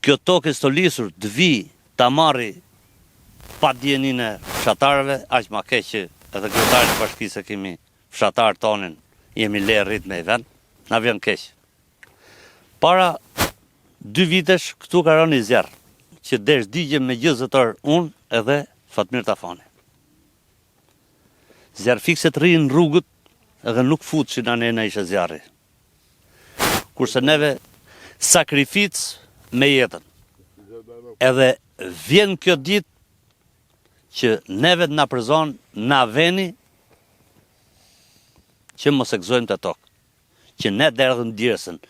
kjo tokë e stolisur të vi ta marri pa djenin e fshatarëve, aq ma keq që edhe kryetarit të bashkisë kemi fshatar tonin, jemi le rrit me i vend, na vjen keq. Para 2 vitesh këtu ka rënë i zjarr, që desh digjem me gjithë zëtar unë edhe Fatmir Tafani. Zjarr fikse të rrinë rrugët edhe nuk futëshin anena ishe zjarri. Kurse neve sakrificë me jetën. Edhe vjen kjo ditë që neve të na përzon, na veni që mos e gëzojmë të tokë. Që ne derdhëm djersën,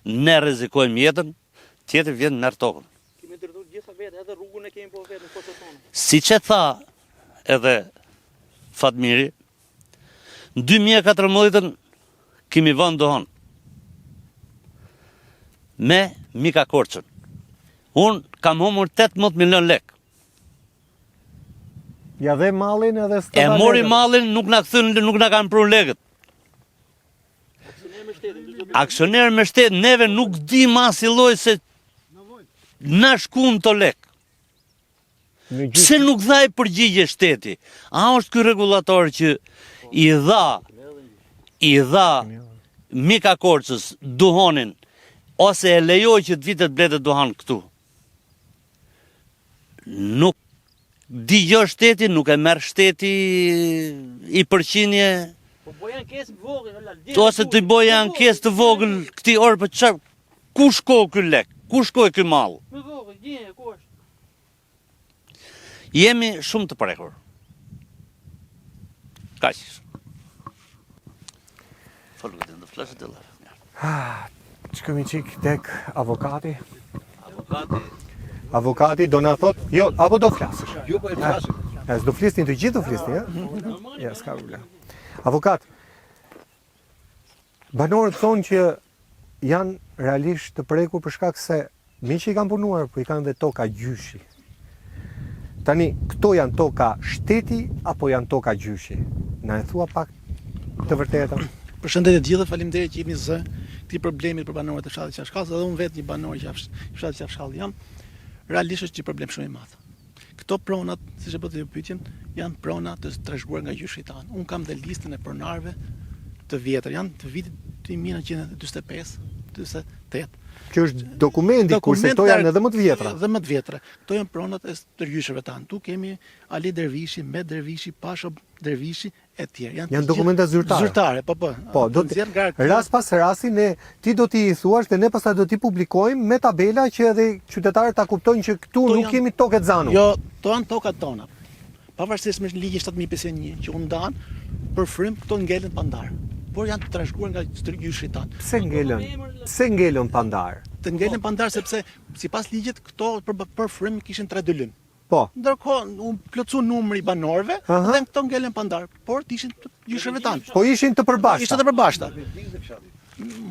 ne rrezikojmë jetën, tjetër vjen merr tokën. Kemi ndërtuar gjitha vetë, edhe rrugën e kemi po vetë në poshtë tonë. Siç e tha edhe Fatmiri, në 2014 kemi vënë dohon me Mika Korçën. Unë kam humur 18 milion lek. Ja dhe mallin edhe E mori mallin, nuk na kthyn, nuk na kanë prur lekët. Aksioner me shtet, neve nuk di mas i lloj se na shkun to lek. Pse nuk dhaj përgjigje shteti? A është ky rregullator që i dha Mika Korçës duhanin, ose e lejoj që të vitet bletet duhan këtu. Nuk digjo shteti, nuk e merr shteti i përqinje, ose të boja ankesë të vogël këti orë për çfarë, ku shko ky lek, ku shkoj ky mall? Jemi shumë të prekur. Kaq. Folë vetëm të flasë të lërë. Shkëmi qik tek avokati. Avokati. Avokati do na thot, jo, apo do flasësh? Jo, po e flasim. Do flisnin të gjithë, do flisnin, ja? Ja, s'ka problem. Avokat, banorët thonë që janë realisht të prekur për shkak se mi që i kanë punuar, po i kanë dhe toka gjyshi. Tani, këto janë toka shteti apo janë toka gjyshi? Na e thua pak të vërtetën? Përshëndetje të gjithëve, faleminderit që jepni zë këtij problemit për banorët e fshatit Qafshkall, dhe unë vetë një banor që fshatit Qafshkall jam, realisht është një problem shumë i madh. Këto pronat, siç e bëti pyetjen, janë prona të trashëguar nga gjyshi tan. Unë kam dhe listën e pronarëve të vjetër, janë të vitit 1945, 48. Që është dokumenti, kurse këto janë edhe më të vjetra. Dhe më të vjetra. Këto janë pronat e tërgjyshëve tanë. Tu kemi Ali Dervishi, Med Dervishi, Pasha Dervishi e tjerë. Janë dokumenta zyrtare. Zyrtare, po. Po, rast pas rasti ti do t'i thuash dhe ne pastaj do t'i publikojmë me tabela që edhe qytetarët ta kuptojnë që këtu nuk kemi tokë të zanu. Jo, to janë tokat tona. Pavarësisht me ligjin 7051 që u ndan për frymë, këto ngelen pandar. Por janë të trashëguar nga gjyshi tanë. Pse ngelën pandar? Të ngelen pandar sepse sipas ligjit këto për frymë kishin 3 dylym. Po. Ndërkohë u plotsu numri i banorëve dhe këto ngelen pandar, por ishin të gjyshëve tanë. Po ishin të përbashkëta. Ishte të përbashkëta.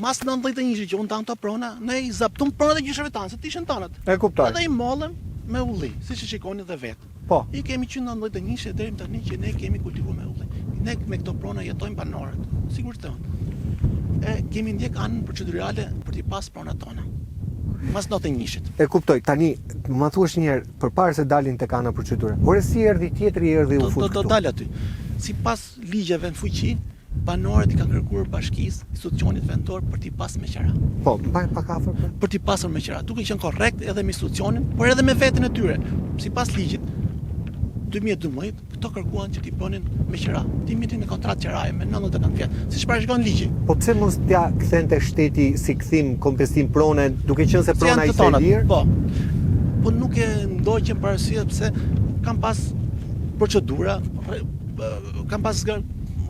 Mas 91 që unë tanë këto prona, ne i zaptum pronat e gjyshëve tanë, se të ishin tanët. E kuptoj. Edhe i mollëm me ulli, siç e shikoni dhe vetë. Po. I kemi që 91 deri tani që ne kemi kultivuar me ulli. Ne me këto prona jetojmë banorët, sigurisht të unë. Kemi ndjek anën procedurale për t'i pas pronat tona. Mas 91-shit. E kuptoj, tani, ma thuash njerë, përpara se dalin tek ana procedure. Ore si erdhi tjetri erdhi u fut këtu. Do dal aty. Sipas ligjeve në fuqi, banorët i kanë kërkuar bashkisë, institucionit vendor për t'i pas me qira. Po, mbaj pak afër. Për t'i pasur me qira, duke qenë korrekt edhe me institucionin, por edhe me veten e tyre. Sipas ligjit 2012, këto kërkuan që t'i bënin me qira. Ti mitin me kontratë qiraje me 99 vjet, siç parashikon ligji. Po pse mos t'ja kthente shteti si kthim, kompensim pronën, duke qenë se prona ishte e lirë? Po. Po nuk e ndoqën për arsye pse kanë pas procedura, kanë pas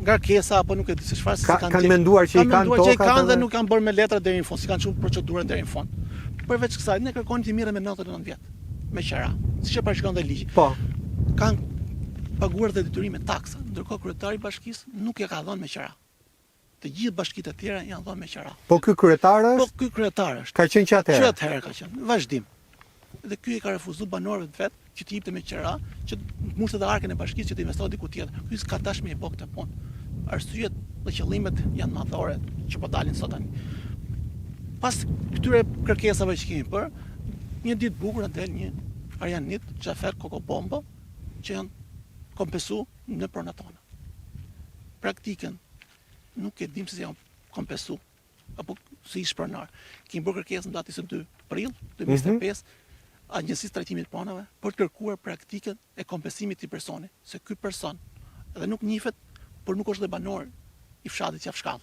ngarkesa apo nuk e di se çfarë kanë menduar që i kanë tokat. Që i kanë dhe nuk kanë bërë me letra deri në fund, si kanë çuar procedurën deri në fund. Përveç kësaj, ne kërkojmë të mirë me 99 vjet me qira, siç e parashikon dhe ligji. Po. Kanë paguar dhe detyrime taksa, ndërkohë kryetari i bashkisë nuk e ka dhënë me qira. Të gjithë bashkitë e tjera janë dhënë me qira. Po ky kryetar është? Po ky kryetar është. Ka qenë që atëherë. Që atëherë ka qenë, vazhdim. Dhe ky i ka refuzuar banorëve të vet që të jepte me qira, që mushte dhe arkën e bashkisë që të investohej diku tjetër. Ky s'ka dashme i bë këtë punë. Arsyet dhe qëllimet janë madhore që po dalin sot tani. Pas këtyre kërkesave që kemi bërë, një ditë bukur del një Arjanit, Xhafer Kokobombo, që janë kompensu në pronat tona. Praktikën nuk e dim se janë kompensu apo si ish pronar. Kemi bërë kërkesë në datën 2 prill 2025, Agjencisë Trajtimit të Pronave për të kërkuar praktikën e kompensimit të personit, se ky person edhe nuk njihet, por nuk është dhe banor i fshatit Qafshkall.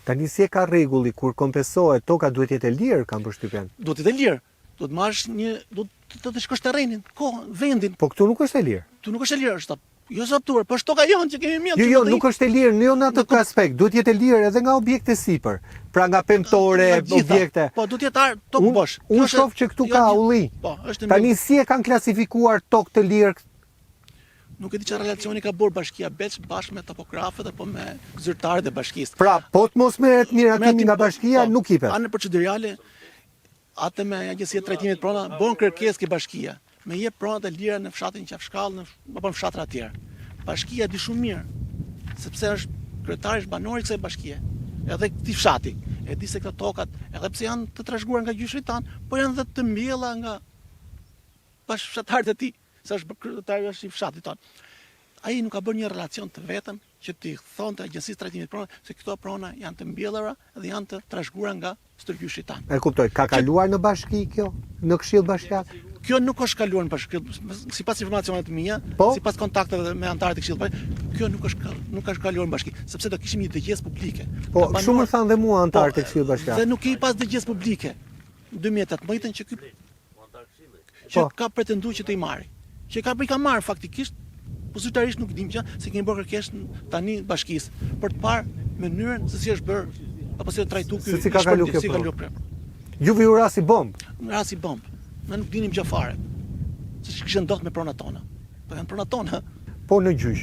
Tani si e ka rregulli kur kompensohet toka duhet jetë e lirë, kam përshtypjen. Duhet jetë e lirë. Do të marrësh do të shkosh terrenin, kohën, vendin. Po këtu nuk është e lirë. Tu nuk është e lirë, është jo zaptuar, po shtoka jonë që kemi mirë. Jo, nuk është e lirë, jo në atë aspekt. Duhet jetë e lirë edhe nga objekte sipër. Pra nga pemtore, objekte. Po duhet jetë tokë bosh. Unë shoh që këtu ka ulli. Po, është. Tani si e kanë klasifikuar tokë të lirë? Nuk e di çfarë relacioni ka bërë Bashkia Beç bashkë me topografët apo me zyrtarët e bashkisë. Pra, po të mos merret miratimi nga bashkia, nuk jepet. Anë procedurale, atë me Agjencia e Trajtimit të Pronave bën kërkesë ke bashkia. Me jep pronat e lira në fshatin Qafshkall, apo në fshatra të tjerë. Bashkia di shumë mirë, sepse është kryetari është banor i kësaj bashkie. Edhe këtij fshati. E di se këto tokat, edhe pse janë të trashëguar nga gjyshi tan, po janë dhe të mbjella nga bashkëfshatarët e tij. Se është kryetari është i fshatit tonë. Ai nuk ka bërë një relacion të vetëm që t'i thonë të agjencisë trajtimit prona se këto prona janë të mbjellura dhe janë të trashëguara nga stërgjyshi tanë. E kuptoj, ka kaluar në bashki kjo, në Këshill Bashkiak? Kjo nuk është kaluar në bashki, sipas informacioneve të mia, sipas kontakteve me anëtarët e Këshillit Bashkiak, kjo nuk është kaluar në bashki, sepse do kishim një dëgjesë publike. Po, shumë më thanë dhe mua anëtarët e Këshillit Bashkiak. Dhe nuk i pas dëgjesë publike. 2018 që ka pretenduar që të i marri. Që i ka marrë faktikisht, po zyrtarisht nuk dim që se kemi bërë kërkesë tani bashkisë për të parë mënyrën se si është bërë apo si është trajtuar ky. Si ka kaluar kjo? Juve ju rasti bombë. Rasti bombë. Ne nuk dinim gjë fare. Se kishte ndodhur me pronat tona. Po janë pronat tona. Po në gjyq.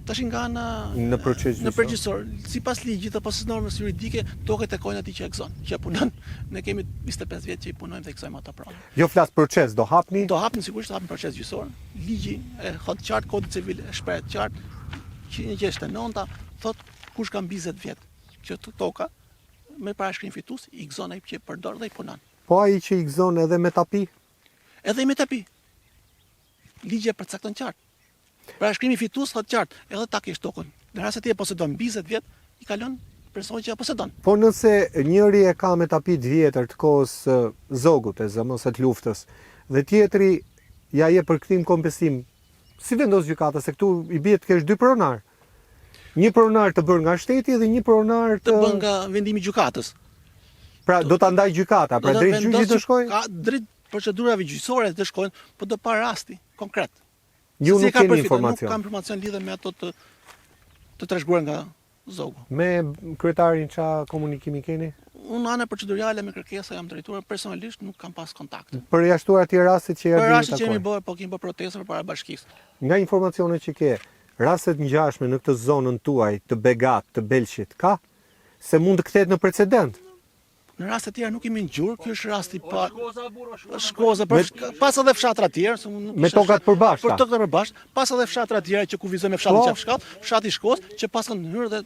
Tash nga ana në proces gjyqësor, sipas ligjit apo sipas normës juridike, toket tekojnë atij që e gëzon, që punon. Ne kemi 25 vjet që i punojmë dhe gëzojmë ato pronë. Jo flas proces, do hapni? Do hapni sigurisht, do hapni proces gjyqësor. Ligji e thot qartë, kodi civil e shpreh qartë, 169 thot kush ka mbi 20 vjet që toka me parashkrim fitues i gëzon ai që përdor dhe i punon. Po ai që i gëzon edhe me tapi? Edhe me tapi. Ligji e përcakton qartë. Parashkrimi fitues thot qartë, edhe ta kesh tokën. Në rast se ti e posedon mbi 20 vjet, i kalon personi që e posedon. Po nëse njëri e ka me tapi të vjetër të kohës zogut, e zëmës të luftës, dhe tjetri ja je për kthim kompensim, si vendos gjykata se këtu i bie të kesh dy pronar? Një pronar të bërë nga shteti dhe një pronar të bën nga vendimi i gjykatës. Pra do ta ndaj gjykata, pra drejt gjyqit të shkojë? Ka drejt procedurave gjyqësore të shkojnë, por do pa rasti konkret. Ju nuk keni informacion? Nuk kam informacion lidhe me ato të trashëguar nga zogu. Me kryetarin qa komunikimi keni? Unë anë procedurale me kërkesa jam drejtuar, personalisht nuk kam pas kontakt. Përjashtuar atij rastit që ja Për rastit që kemi bërë, po kemi bërë protesta përpara bashkisë. Nga informacionet që ke, rastet ngjashme në këtë zonën tuaj të Begat, të Belqit, ka? Se mund të kthehet në precedent? Në raste të tjera nuk kemi ngjur, ky është rasti pa Shkoza, pas edhe fshatra të tjerë, me tokat përbashkëta. Për tokat përbashkëta, pas edhe fshatra të tjera që kufizojnë me fshatin Qafshkall, fshati Shkozë që pas kanë hyrë dhe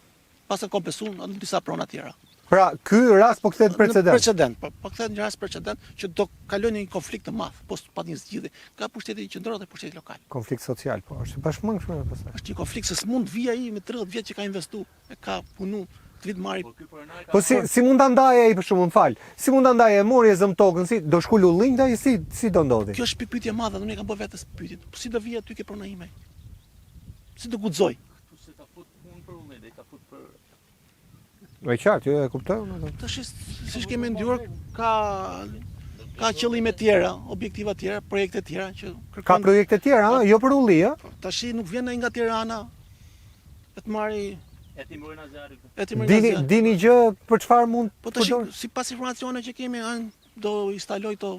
pas kanë kompensuar në disa prona të tjera. Pra, ky rast po kthehet precedent. Precedent, po kthehet një rast precedent që do kalojnë një konflikt të madh, pas një zgjidhje nga pushteti qendror dhe pushteti lokal. Konflikt social, po, është bashkëmangshëm pastaj. Është një konflikt se s'mund vi ai me 30 vjet që ka investuar, e ka punu vit marri. Po si mund ta ndaje ai për shkakun, fal. Si mund ta ndaje, mori e zëm tokën, si do shku lullinj ndaj, si do ndodhi? Kjo është pyetje e madhe, unë e kam bërë vetes pyetjen. Po si do vi aty ke prona ime? Si do guxoj? Se ta fut punë për unë, dhe ta fut për Me qartë, jo e kuptoj. Tash siç kemi ndjuar ka qëllime tjera, objektiva tjera, projekte tjera që kërkon. Ka projekte tjera, jo për ulli, ë? Tash nuk vjen ai nga Tirana. Të marri Dini gjë për çfarë mund? Po tash sipas informacioneve që kemi, do instaloj to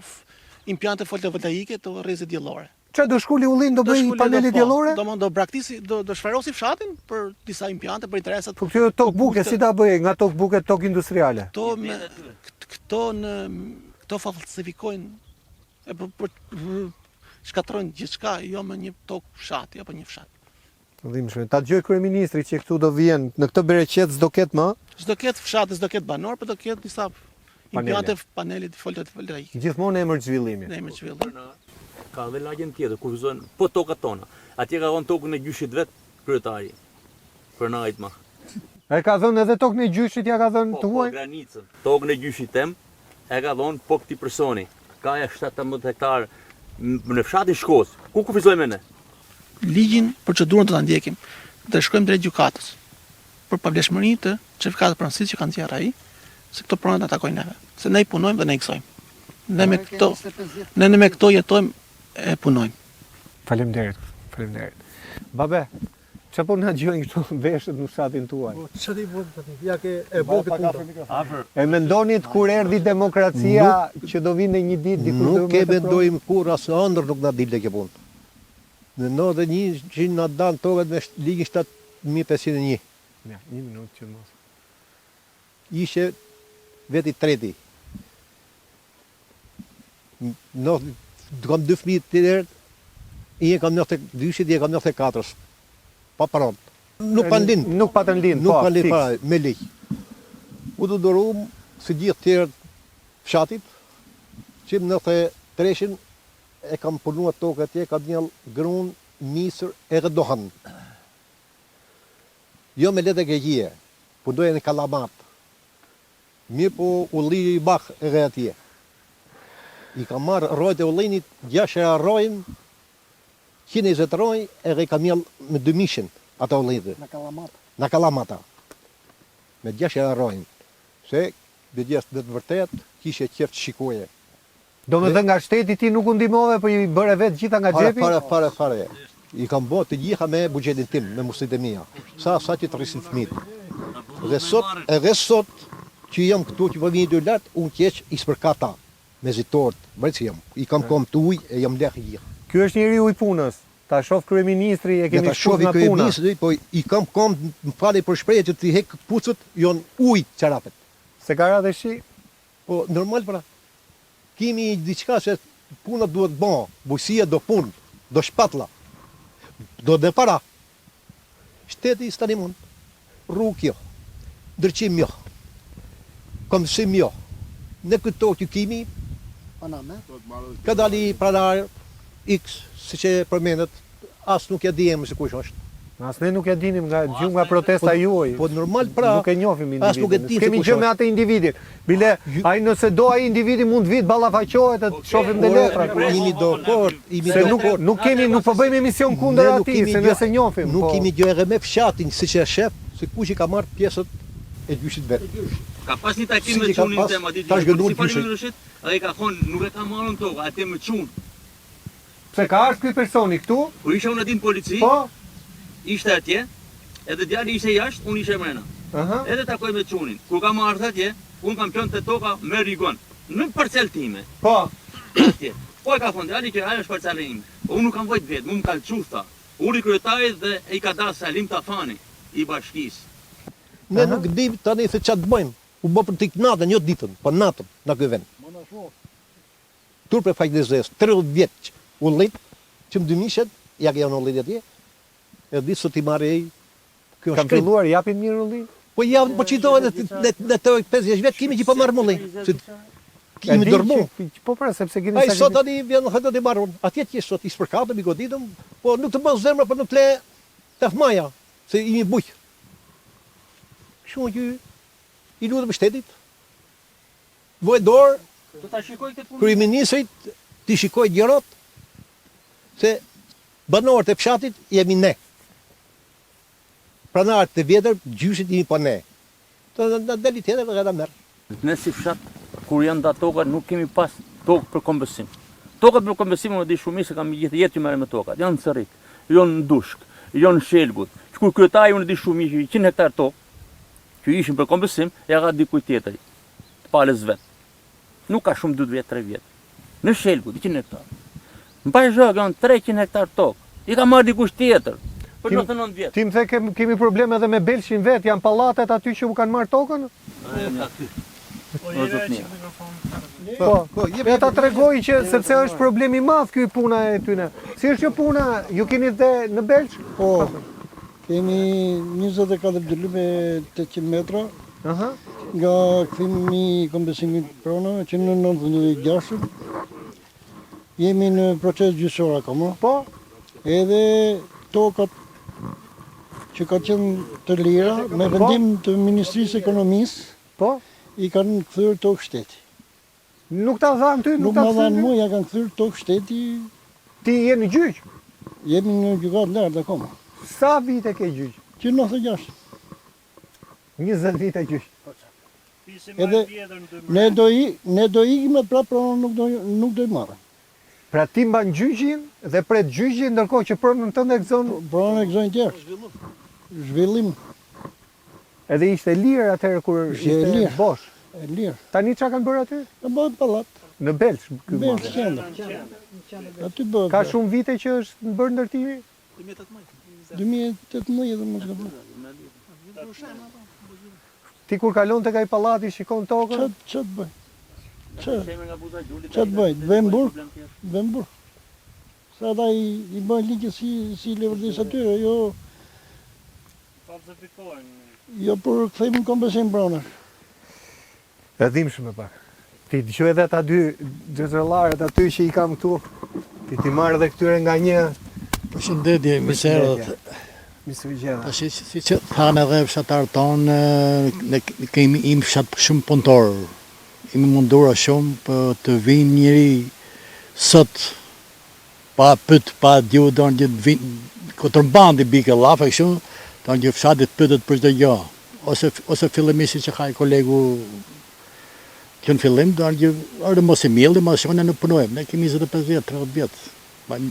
impiante fotovoltaike të rrezit diellore. Çfarë do shkuli ullin, do bëj panele diellore? Do braktisi, do shfarosi fshatin për disa impiante, për interesat. Po kjo tok buke si ta bëj, nga tok buke tok industriale? Këto falsifikojnë shkatrojnë gjithçka, jo me një tok fshati apo një fshat. Ta dëgjoj kryeministri që këtu do vjen në këtë bereqet s'do ketë më? S'do ketë fshat, s'do ketë banor, por do ketë disa impiante panelit fotovoltaike. Gjithmonë emër zhvillimi. Emër zhvillimi. Ka dhe lagjen tjetër, ku vizojnë po tokat tona. Atje ka dhënë tokën e gjyshit vet kryetari. Për na ajtma. Ai ka dhënë edhe tokën e gjyshit, ja ka dhënë tuaj? Po granicën. Tokën e gjyshit tem e ka dhënë po këtij personi. Ka 17 hektar në fshatin Shkoz. Ku kufizojmë ne? Ligjin, procedurën do ta ndjekim. Dhe shkojmë drejt gjykatës. Për pavlefshmëri të certifikatit pronësisë që kanë nxjerrë ai, se këto prona ta takojnë neve. Se ne i punojmë dhe ne i gëzojmë. Ne me këto jetojmë e punojmë. Faleminderit. Babe, çfarë po na gjojnë këto veshët në fshatin tuaj? Çfarë i bën tani? Ja ke e bën këtë. E mendonit kur erdhi demokracia që do vinë një ditë diku do nuk e mendojmë kur as ëndër nuk na dilte kjo punë. Në 91 që na dan tokat me ligjin 7501. Ja, një minutë që mos. Ishe veti treti. Kam 2 fëmijë të tjerë, i kam 92-shit, i kam 94-sh. Pa paron. Nuk pan lind. Nuk patën lind, po. Nuk pan lind para me ligj. U do dorum si gjithë tjerë fshatit, që më 93-shin e kam punuar tokë atje, kam një grunë, misër e rëdohan. jo me letë e keqie, punojnë në Kallamat. Mirë po ulli i bak edhe atje. I ka marrë rojt e ullinit, 6 rojnë, 120 rojnë, edhe i ka mjell me 2000 ata ullinit. Në Kallamata. Me 6 rojnë. Se, bëgjes dhe të vërtet, kishe qeftë shikoje. Do me dhe nga shteti ti nuk u ndihmove, po i bëre vetë gjitha nga xhepi? Fare. I kam bërë të gjitha me buxhetin tim, me musit e mia. Sa që të rrisin fëmijët. Edhe sot që jam këtu që po vini dy lart, unë keq i spërkata me zitort, bëjtë jam. I kam kom të ujë e jam lehë gjithë. Ky është njeriu i punës. Ta shoh kryeministri e kemi shkuar nga puna. Po i kam kom, më falë për shprehje që të hek pucët, jon ujë çarapet. Se ka radhë shi? Po normal pra. Kemi diçka se puna duhet bën, bujësia do punë, do shpatlla. Do dhe para. Shteti s'tani mund. Rrugë jo. Ndërqim jo. Komshim jo. Në këto që kemi, ka dali pranar X, si që përmendet, as nuk ja dijem se kush është. As ne nuk e dinim nga gjumë nga protesta juaj. Po normal pra. Nuk e njohim individin. As nuk e di se kemi gjë me atë individin. Bile, ai nëse do ai individi mund vit ballafaqohet, të shohim dhe letrat. Imi do kort, nuk kemi, nuk po bëjmë emision kundër atij, se nëse njohim. Nuk kemi gjë edhe me fshatin, siç e shef, se kush i ka marrë pjesët e gjyshit vet. Ka pas një takim me çunin tema ditë. Si falë ai ka thonë nuk e ka marrën tokë, atë me çun. Pse ka ardhur ky personi këtu? Kur isha unë aty në polici. Po. Ishte atje, edhe djali ishte jashtë, unë ishe mrena. Edhe takoj me çunin. Kur kam ardhur atje, unë kam qenë te toka me rigon. Në parcel time. Po. Atje. Po e ka thonë djali që ajo është parcela ime. Unë nuk kam vojt vetë, më ka lçusta. Uri kryetari dhe i ka dalë Salim Tafani i bashkisë. Ne nuk dim tani se ç'a të bëjmë. U bë për tik natën, jo ditën, po natën në ky vend. Turpe fajtëzes, 30 vjeç ullit, që më dymishet, ja ke janë ullit atje. E di sot i marrë kjo kam filluar japin mirë ulli. Po javën po çitohet në të 50 vjet kimi që po marr mulli. Kimi dormu. Po pra sepse keni sa. Ai sot tani vjen hëtë të marrun. Atje ti sot i spërkatëm i goditëm, po nuk të bën zemra për nuk le të fmaja, se i buq. Shumë që i lutem shtetit. Voj dorë. Do ta shikoj këtë punë. Kryeministrit ti shikoj gjërat se banorët e fshatit jemi ne. Pranarët të vjetër, gjyshit jemi pa ne. Të deli tjetër dhe gëta merë. Ne si fshat, kur janë da tokat, nuk kemi pas tokë për kombesim. Tokat për kombesim më di shumë se kam gjithë jetë që merre me tokat. Janë në Cërik, janë në Dushk, janë në Shelgut. Kur kryetari unë di shumë që 100 hektar tokë, që ishin për kombesim, ja ka dikuj tjetër, të palës vetë. Nuk ka shumë 2 vjetë, 3 vjetë. Në Shelgut, 100 hektar. Në Pajzhok janë 300 hektar tokë. I ka marrë dikush tjetër. Për 99 vjetë. Ti më the kemi probleme edhe me Belshin vetë, janë pallatet aty që u kanë marrë tokën? Po, ja ta tregoj që sepse është problemi i madh ky puna e tyne. Si është kjo puna? Ju keni dhe në Belsh? Po. Kemi 24 dylyme 800 metra. Nga kthimi i kombesimit pronave që në 96 jemi në proces gjyqësor akoma. Po. Edhe tokat që ka qenë të lira me vendim të Ministrisë Ekonomisë, po, i kanë kthyer tokë shteti. Nuk ta dhanë ty, nuk ta dhanë mua, ja kanë kthyer tokë shteti. Ti je në gjyq? Jemi në gjykatë lart akoma. Sa vite ke gjyq? Që 96. 20 vite gjyq. Edhe ne do ikim prapë nuk do i marrë. Pra ti mban gjyqin dhe pret gjyqin ndërkohë që pronën tënde e gëzon? Pronën e gëzon tjerë. Zhvillim. Edhe ishte lirë atëherë kur ishte bosh? E lirë. Tani çka kanë bërë aty? Në bëhet pallat. Në Belsh? Në Belsh qendër. Aty bëhet. Ka shumë vite që është bërë ndërtimi? 2018 dhe mos gaboj. Ti kur kalon tek ai pallati shikon tokën? Ç'a të bëj? Ç'a të bëj? Vembur. Sa ata i bëjnë ligje si levërdis atyre, jo për kthemin kombesim pronash. E dhimbshme pak. Ti dëgjoj edhe ata dy gjëzëllarët aty që i kam këtu. Ti marrë edhe këtyre nga një. Përshëndetje, miserët. Tash si që thanë edhe fshatarët tonë, ne kemi im fshat shumë punëtor. Imi mundura shumë për të vinë njëri sot pa pyt, pa dju, do në gjithë vinë këtërbandi bike lafe shumë, do në gjithë fshatit pytet për çdo gjë. Ose fillimisht që ka i kolegu që në fillim, do në gjithë, orë mos i mjelli, mos shumë ne nuk punojmë, ne kemi 25 vjetë, 30 vjetë,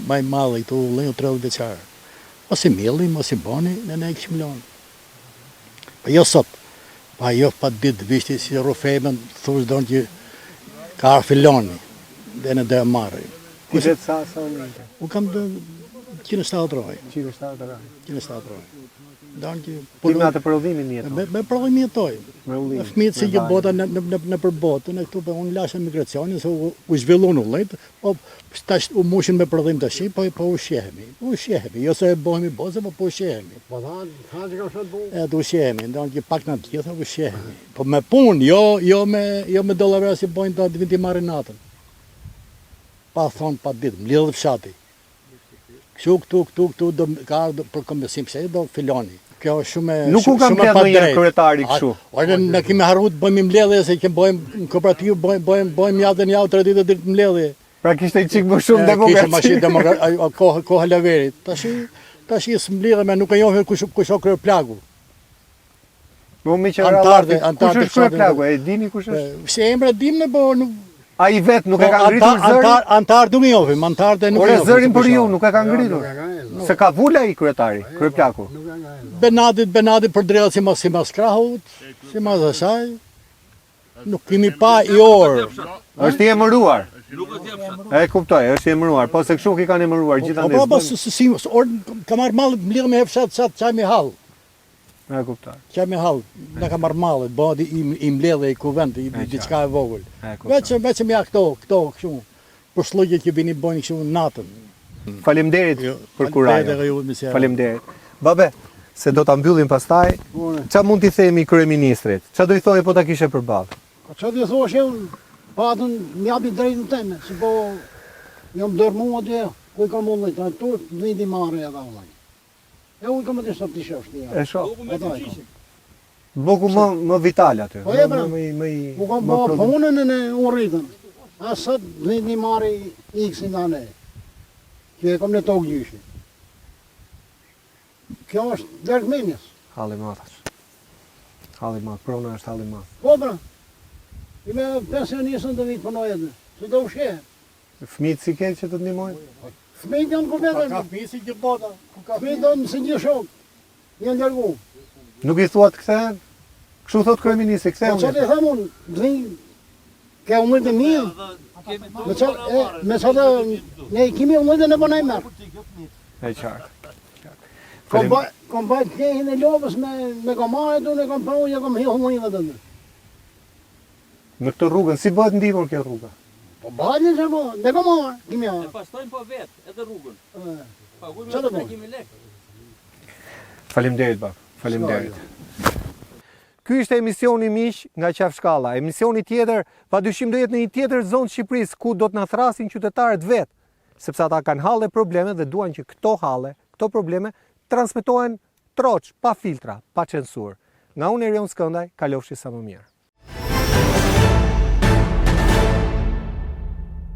maj madhe këtu lejnë 30 vjeçarë. Mos i mjelli, mos i boni, ne këshim lonë. Pa jo sot, pa jo pa ditë vishti si rufejmen, thush do në që ka arë filoni, dhe në dhe marri. Kushet sa në një? U kam dhe 170 roj. 170 roj. 170 roj. Ti me atë prodhimin jetoj? Me prodhimin jetoj. Me ullim. Fëmijët si që bota në përbotën, e këtu për unë lashe migracionin, se u zhvillun u lejtë, po u mushin me prodhim të shi, po u shjehemi. U shjehemi, jo se e bohemi boze, po u shjehemi. Po thanë që kam shatë bu? E u shjehemi, ndonë që pak në të gjitha u shjehemi. Po me punë, jo me dollavera si bojnë të vindi marrin natën. Pa thonë pa ditë, më lidhë fshati. Këtu do ka ardhur për kombesim se do filoni. Kjo është shumë nuk u kam pjetë në një kryetari kështu. Ore ne kemi harruar të bëjmë mbledhje se që bëjmë në kooperativë bëjmë javë 3 ditë ditë mbledhje. Pra kishte çik më shumë demokraci. Koha laverit. Tash mbledhemi nuk e njohim kush o krye plagu. Kush është krye plagu? E dini kush është? Se emra dim ne po nuk ai vet nuk e ka ngritur zërin. Antar nuk e njohim, antarët nuk e njohim. Ore zërin për ju nuk e ka ngritur. Se ka vula i kryetari, kryeplaku. Benadit për drejtë si mas krahut, si mas asaj. Nuk kemi pa i orë. Është i emëruar. E kuptoj, është i emëruar, po se kështu ki kanë emëruar gjithandej. Po, ka marrë mallet mlidhë me hefshat çaj me hall. E kuptoj. Çaj me hall, na ka marrë mallet, bodi i mbledhje i kuvent, i diçka e vogël. Vetëm ja këto kështu. Për shllogje që vini bojnë kështu natën. Faleminderit për kurajin. Faleminderit. Babe, se do ta mbyllim pastaj. Ç'a mund t'i themi kryeministrit? Ç'a do i thojë po ta kishe përballë? Ç'a do i thoshe unë? Patën mjapi drejtën teme, se po jam dërmu atje, ku i kam ullë të atur, vindi marrë edhe ullë. E unë kam të sot t'i shosht një. E shoh. Boku më vital aty. Po e pra, u kam po punën e urritën. A sot vindi marrë x-in anë. Që e kom në tokë gjyshi. Kjo është dërgmenjes. Halli madh. Halli madh, prona është halli madh. Po pra, i me pensionistën të vitë përnoj edhe, se do u shehe. Fëmijët si ketë që të ndihmojnë? Fëmijët janë kubetën. Ka fëmijë si gjithë bota. Fëmijët do në si një shok, një ndërgu. Nuk i thuat këthehen? Kështu thot kryeministri, këthehen? Po që të them unë, dhvinë, ke umërit e mirë. Me që ne kemi umërit e në bënaj mërë. E qartë. Kom bajt kehin e lopës me komaret unë e kom provë që kom hi humërinë të ndër. Në këtë rrugën, si bëhet ndihmur kjo rruga? Po bajnë që po, ne kom marrë, kimi ja. E pastojmë po vetë, edhe rrugën. Që të po? Faleminderit, bab. Faleminderit. Ky ishte emisioni miq nga Qafshkalla. Emisioni tjetër padyshim do jetë në një tjetër zonë të Shqipërisë ku do të na thrasin qytetarët vetë, sepse ata kanë halle probleme dhe duan që këto halle, këto probleme transmetohen troç, pa filtra, pa censurë. Nga unë Erion Skëndaj, kalofshi sa më mirë.